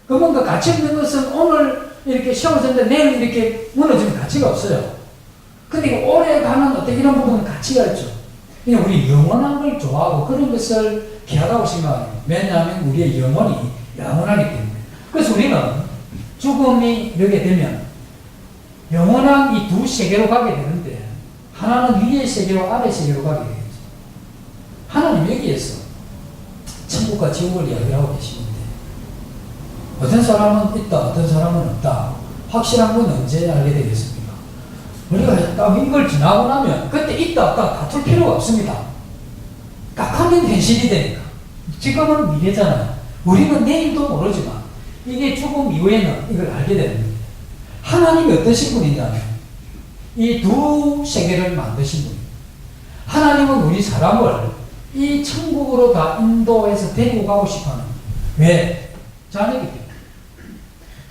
S2: 그 뭔가 가치 없는 것은 오늘 이렇게 세워졌는데 내일 이렇게 무너지면 가치가 없어요. 근데 오래 가는 어떤 이런 부분은 가치가 있죠. 그냥 우리 영원한 걸 좋아하고 그런 것을 귀하다고 생각해요. 왜냐하면 우리의 영혼이 영원하기 때문에. 그래서 우리는 죽음이 이렇게 되면 영원한 이 두 세계로 가게 되는데 하나는 위의 세계로 아래 세계로 가게 되겠죠. 하나님 여기에서 천국과 지옥을 이야기하고 계시는데 어떤 사람은 있다 어떤 사람은 없다. 확실한 건 언제 알게 되겠습니까? 우리가 딱 이걸 지나고 나면 그때 있다 없다 다툴 필요가 없습니다. 딱 하면 현실이 되니까. 지금은 미래잖아요. 우리는 내일도 모르지만 이게 죽음 이후에는 이걸 알게 되는 겁니다. 하나님이 어떠신 분이냐면 이 두 세계를 만드신 분입니다. 하나님은 우리 사람을 이 천국으로 다 인도해서 데리고 가고 싶어하는. 왜? 자녀이기 때문에.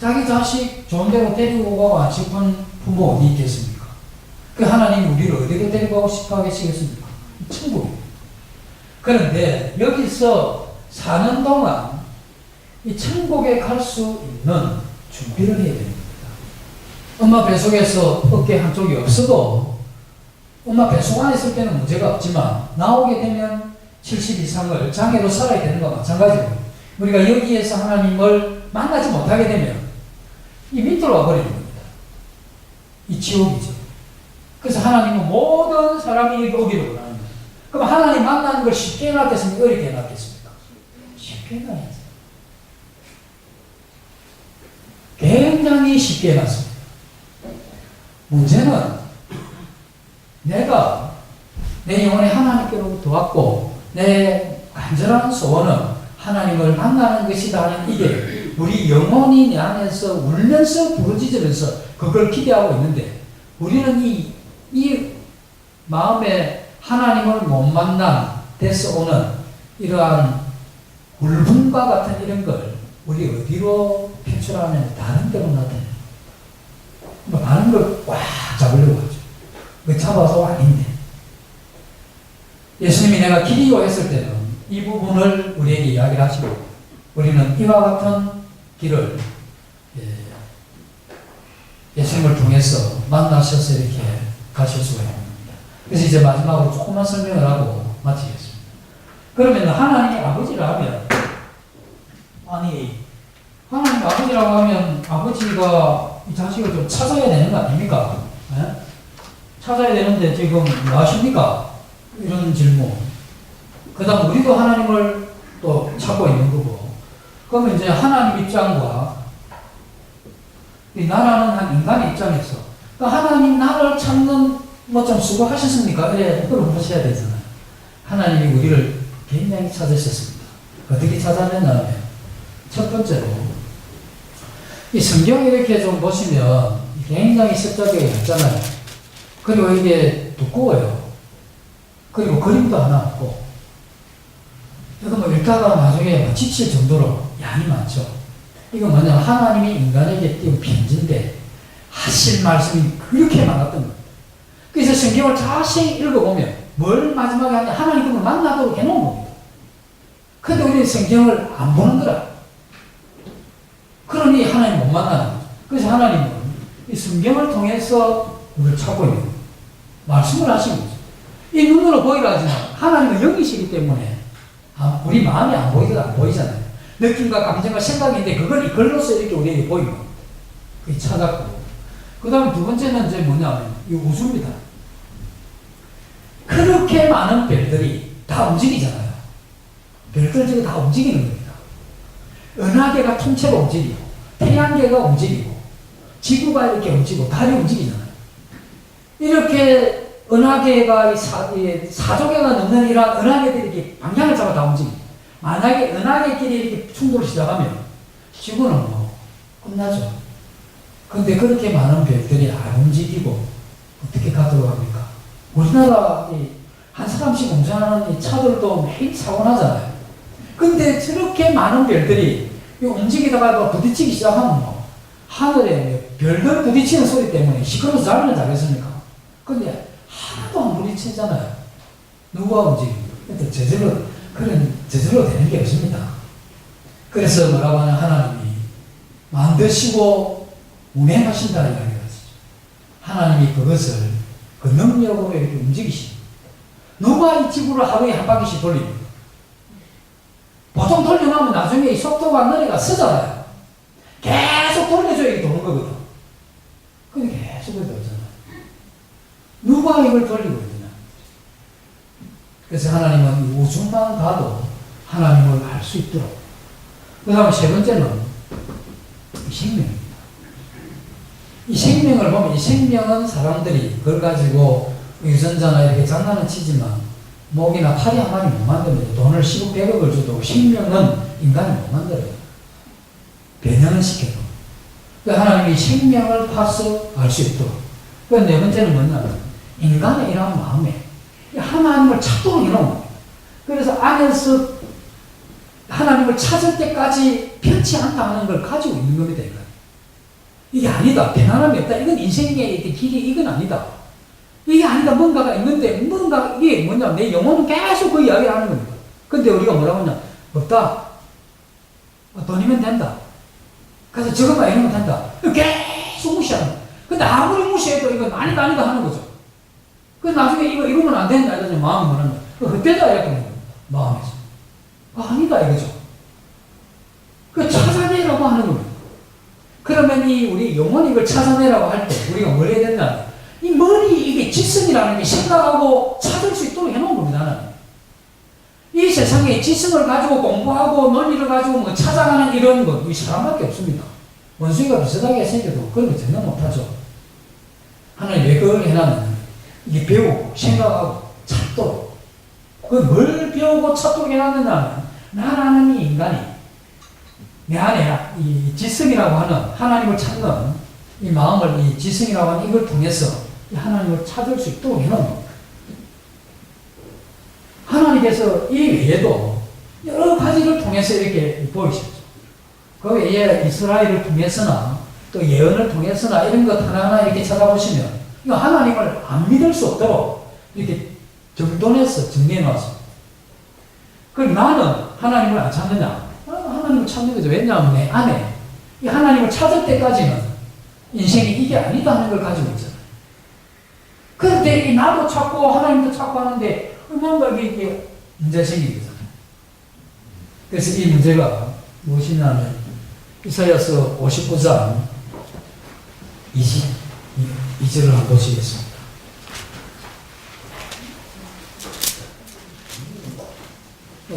S2: 자기 자식 좋은 데로 데리고 가고 싶은 부모 어디 있겠습니까? 그 하나님이 우리를 어디로 데리고 가고 싶어 하시겠습니까? 천국입니다. 그런데 여기서 사는 동안 이 천국에 갈 수 있는 준비를 해야 됩니다. 엄마 뱃속에서 어깨 한쪽이 없어도 엄마 뱃속 안에 있을 때는 문제가 없지만 나오게 되면 70 이상을 장애로 살아야 되는 것과 마찬가지로 우리가 여기에서 하나님을 만나지 못하게 되면 이 밑으로 와버리는 겁니다. 이 지옥이죠. 그래서 하나님은 모든 사람이 여기 오기를 원합니다. 그럼 하나님 만나는 걸 쉽게 해놨겠습니까? 어렵게 해놨겠습니까? 쉽게 해놨습니다. 굉장히 쉽게 해놨습니다. 문제는 내가 내 영혼에 하나님께로부터 왔고 내 간절한 소원은 하나님을 만나는 것이다 하는 이게 우리 영혼이 내 안에서 울면서 부르짖으면서 그걸 기대하고 있는데 우리는 이 마음에 하나님을 못 만난 데서 오는 이러한 울분과 같은 이런 걸 우리 어디로 표출하면 다른 데로 나타나요. 다른 걸 꽉 잡으려고 하죠. 그 잡아서 아닌데. 예수님이 내가 길이요 했을 때는 이 부분을 우리에게 이야기를 하시고 우리는 이와 같은 길을 예수님을 통해서 만나셔서 이렇게 가실 수가 있는 겁니다. 그래서 이제 마지막으로 조금만 설명을 하고 마치겠습니다. 그러면 하나님의 아버지라 하면, 아니, 하나님 아버지라고 하면 아버지가 이 자식을 좀 찾아야 되는 거 아닙니까? 예? 찾아야 되는데 지금 뭐 하십니까? 이런 질문. 그 다음 우리도 하나님을 또 찾고 있는 거고. 그러면 이제 하나님 입장과 이 나라는 한 인간의 입장에서 하나님 나를 찾는 뭐 좀 수고하셨습니까? 예, 그걸 하셔야 되잖아요. 하나님이 우리를 굉장히 찾으셨습니다. 어떻게 찾아냈냐면 첫 번째로 이 성경 이렇게 좀 보시면 굉장히 습작이 있잖아요. 그리고 이게 두꺼워요. 그리고 그림도 하나 없고. 이거 뭐 읽다가 나중에 지칠 정도로 양이 많죠. 이거 뭐냐면 하나님이 인간에게 띄운 편지인데 하실 말씀이 그렇게 많았던 거예요. 그래서 성경을 자세히 읽어보면 뭘 마지막에 하냐, 하나님 그걸 만나도록 해놓은 겁니다. 근데 우리는 성경을 안 보는 거라. 그러니 하나님 못 만나는 거죠. 그래서 하나님은 이 성경을 통해서 우리를 찾고 있는 거예요. 말씀을 하신 거죠. 이 눈으로 보이라 하지만 하나님은 영이시기 때문에 우리 마음이 안 보이잖아요. 느낌과 감정과 생각인데 그걸 이 글로서 이렇게 우리에게 보이는 겁니다. 그게 찾았고. 그 다음에 두 번째는 이제 뭐냐면 이 우주입니다. 그렇게 많은 별들이 다 움직이잖아요. 별들 지금 다 움직이는 겁니다. 은하계가 통째로 움직이고, 태양계가 움직이고, 지구가 이렇게 움직이고, 달이 움직이잖아요. 이렇게 은하계가 사조개가 넘는 이런 은하계들이 이렇게 방향을 잡아 다 움직입니다. 만약에 은하계끼리 이렇게 충돌을 시작하면 지구는 뭐 끝나죠. 근데 그렇게 많은 별들이 안 움직이고 어떻게 가도록 합니까? 우리나라 한 사람씩 운전하는 이 차들도 매일 사고 나잖아요. 근데 저렇게 많은 별들이 움직이다가 부딪히기 시작하면 뭐 하늘에 별들 부딪히는 소리 때문에 시끄러워서 잠을 자겠습니까? 근데 하나도 안 부딪히잖아요. 누가 움직입니까? 근데 저절로 되는 게 없습니다. 그래서 뭐라고 하냐, 하나님이 만드시고 운행하신다 이야기를 하시죠. 하나님이 그것을 그 능력으로 이렇게 움직이십니다. 누가 이 지구를 하루에 한 바퀴씩 돌립니까? 보통 돌려놓으면 나중에 이 속도가 느리가 쓰잖아요. 계속 돌려줘야 이게 도는 거거든. 근데 계속 돌잖아요. 누가 이걸 돌리고 있느냐. 그래서 하나님은 이 우주만 가도 하나님을 알 수 있도록. 그 다음에 세 번째는 생명입니다. 이 생명을 보면 이 생명은 사람들이 그걸 가지고 유전자나 이렇게 장난은 치지만 목이나 팔이 한 마리 못 만듭니다. 돈을 10억 100억을 줘도 생명은 인간이 못 만들어요. 변형을 시켜도. 하나님이 생명을 파서 알 수 있도록. 그 네 번째는 뭐냐면 인간의 이러한 마음에 하나님을 찾도록 해놓은 겁니다. 그래서 안에서 하나님을 찾을 때까지 편치 않다 하는 걸 가지고 있는 겁니다. 이게 아니다. 편안함이 없다. 이건 인생의 길이 이건 아니다. 이게 아니다. 뭔가가 있는데 뭔가 이게 뭐냐. 내 영혼은 계속 그 이야기를 하는 겁니다. 근데 우리가 뭐라고 하냐. 없다. 돈이면 된다. 그래서 저것만 이러면 된다. 계속 무시하는 거야. 근데 아무리 무시해도 이건 아니다 하는 거죠. 그래서 나중에 이거 이러면 안 된다. 이러면 마음이 뭐라는 거야. 헛되다 이렇게 하는 겁니다. 마음에서. 아니다 이거죠. 그 찾아내라고 하는 겁니다. 그러면 우리 영혼이 이걸 찾아내라고 할 때 우리가 뭘 해야 된다? 이 머리 이게 지성이라는 게 생각하고 찾을 수 있도록 해놓은 겁니다. 하나님. 이 세상에 지성을 가지고 공부하고 논리를 가지고 뭐 찾아가는 이런 것, 이 사람밖에 없습니다. 원숭이가 비슷하게 생겨도 그런 거 전혀 못하죠. 하나님 왜 그걸 해놨느냐? 이게 배우고 생각하고 찾도록. 그 뭘 배우고 찾도록 해놨느냐? 나라는 이 인간이 내 안에 이 지성이라고 하는 하나님을 찾는 이 마음을 이 지성이라고 하는 이걸 통해서 이 하나님을 찾을 수 있도록 해놓은 겁니다. 하나님께서 이 외에도 여러 가지를 통해서 이렇게 보이셨죠. 그 외에 이스라엘을 통해서나 또 예언을 통해서나 이런 것 하나하나 이렇게 찾아보시면 이거 하나님을 안 믿을 수 없도록 이렇게 정돈해서 정리해 놨습니다. 그럼 나는 하나님을 안 찾느냐? 하나님을 찾는 거죠. 왜냐하면 내 안에 이 하나님을 찾을 때까지는 인생이 이게 아니다 하는 걸 가지고 있잖아요. 그런데 나도 찾고 하나님도 찾고 하는데 뭔가 이게 문제가 생긴 거잖아요. 그래서 이 문제가 무엇이냐면 이사야서 59장 22절을 한번 보시겠습니다.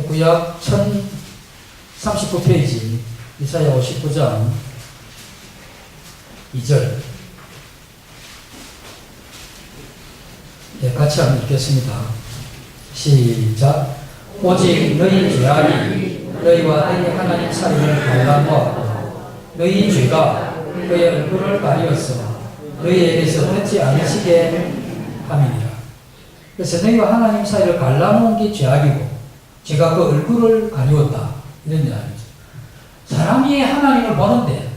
S2: 구약 1039페이지 이사야 59장 2절 같이 한번 읽겠습니다. 시작. 오직 너희 죄악이 너희와 너희 하나님 사이를 갈라놓았고 너희 죄가 그의 얼굴을 가리었어 너희에게서 듣지 않으시게 함이니라. 그래서 너희와 하나님 사이를 갈라놓은 게 죄악이고 제가 그 얼굴을 가리웠다 이런 이야기죠. 사람이 하나님을 보는데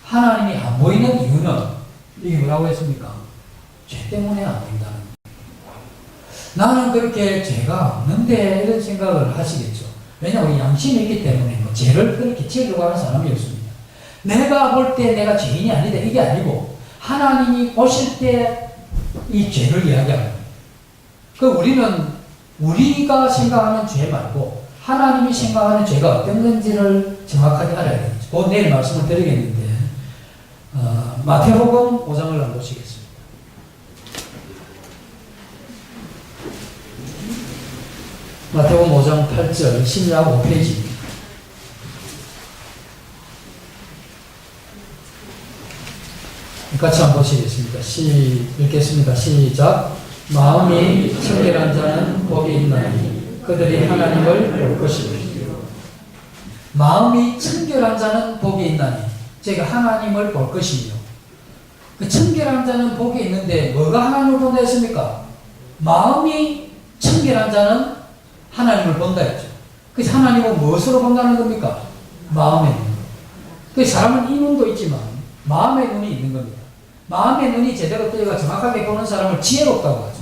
S2: 하나님이 안 보이는 이유는 이게 뭐라고 했습니까? 죄 때문에 안 보인다는 거예요. 나는 그렇게 죄가 없는데 이런 생각을 하시겠죠. 왜냐하면 양심이 있기 때문에 뭐 죄를 그렇게 지으려고 하는 사람이 없습니다. 내가 볼 때 내가 죄인이 아니다 이게 아니고 하나님이 보실 때 이 죄를 이야기합니다. 그 우리는 우리가 생각하는 죄 말고 하나님이 생각하는 죄가 어떤 건지를 정확하게 알아야 되겠죠. 곧 내일 말씀을 드리겠는데 마태복음 5장을 한번 보시겠습니다. 마태복음 5장 8절 신약 5페이지 같이 한번 보시겠습니다. 읽겠습니다. 시작. 마음이 청결한 자는 복이 있나니 그들이 하나님을 볼 것이며 마음이 청결한 자는 복이 있나니 제가 하나님을 볼 것이며 그 청결한 자는 복이 있는데 뭐가 하나님을 본다 했습니까? 마음이 청결한 자는 하나님을 본다 했죠. 그래서 하나님은 무엇으로 본다는 겁니까? 마음의 눈. 그 사람은 이 눈도 있지만 마음의 눈이 있는 겁니다. 마음의 눈이 제대로 뜨여가 정확하게 보는 사람을 지혜롭다고 하죠.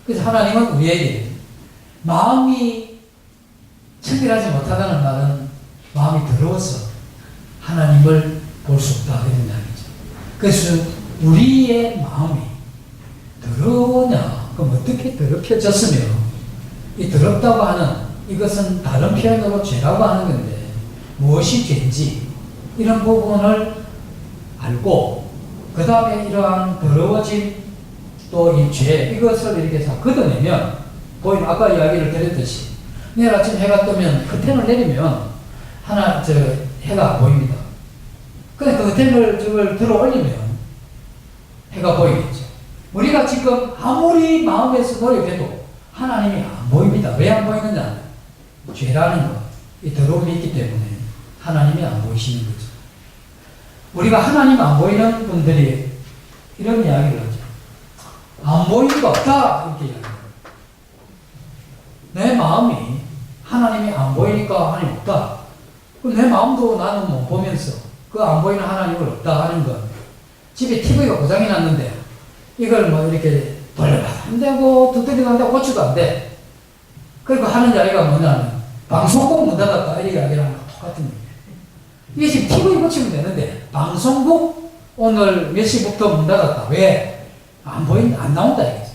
S2: 그래서 하나님은 우리에게 마음이 청결하지 못하다는 말은 마음이 더러워서 하나님을 볼 수 없다 이런 이야기죠. 그래서 우리의 마음이 더러우냐? 그럼 어떻게 더럽혀졌으며 이 더럽다고 하는 이것은 다른 표현으로 죄라고 하는 건데 무엇이 죄인지 이런 부분을 알고 그 다음에 이러한 더러워진 또 이 죄 이것을 이렇게 다 걷어내면 보이는 아까 이야기를 드렸듯이 내일 아침 해가 뜨면 커튼을 내리면 해가 보입니다. 근데 그 커튼을 저걸 들어 올리면 해가 보이겠죠. 우리가 지금 아무리 마음에서 노력해도 하나님이 안 보입니다. 왜 안 보이느냐? 죄라는 것, 이 더러움이 있기 때문에 하나님이 안 보이시는 거죠. 우리가 하나님 안 보이는 분들이 이런 이야기를 하죠. 안 보이는 거 없다 이렇게 이야기해요. 내 마음이 하나님이 안 보이니까 하나님 없다. 그럼 내 마음도 나는 못 보면서 그 안 보이는 하나님을 없다 하는 건 집에 TV가 고장이 났는데 이걸 뭐 이렇게 돌려봐도 안 되고 두드리도 안 되고 고쳐도 안 돼. 그리고 하는 이야기가 뭐냐면 방송국 문 닫았다 이렇게 이야기를 하는 거 똑같은 거예요. 이게 지금 TV 고치면 되는데 방송국 오늘 몇 시부터 문 닫았다. 왜? 안 나온다 이거지.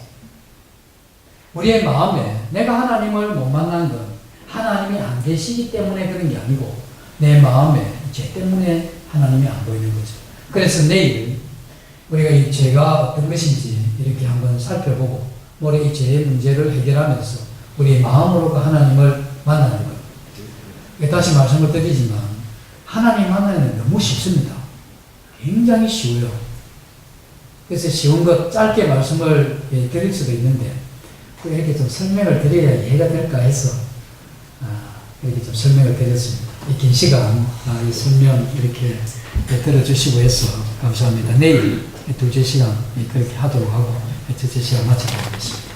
S2: 우리의 마음에 내가 하나님을 못 만난 건 하나님이 안 계시기 때문에 그런 게 아니고 내 마음에 죄 때문에 하나님이 안 보이는 거죠. 그래서 내일 우리가 이 죄가 어떤 것인지 이렇게 한번 살펴보고 모레 이 죄의 문제를 해결하면서 우리의 마음으로 그 하나님을 만나는 거예요. 다시 말씀을 드리지만 하나님 만나는 너무 쉽습니다. 굉장히 쉬워요. 그래서 쉬운 것 짧게 말씀을 드릴 수도 있는데 이렇게 좀 설명을 드려야 이해가 될까 해서 이렇게 좀 설명을 드렸습니다. 이 긴 시간 이 설명 이렇게 들어주시고 해서 감사합니다. 내일 둘째 시간 그렇게 하도록 하고 첫째 시간 마치도록 하겠습니다.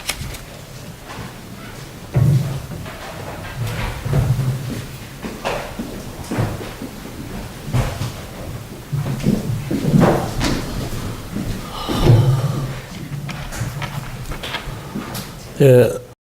S1: 예.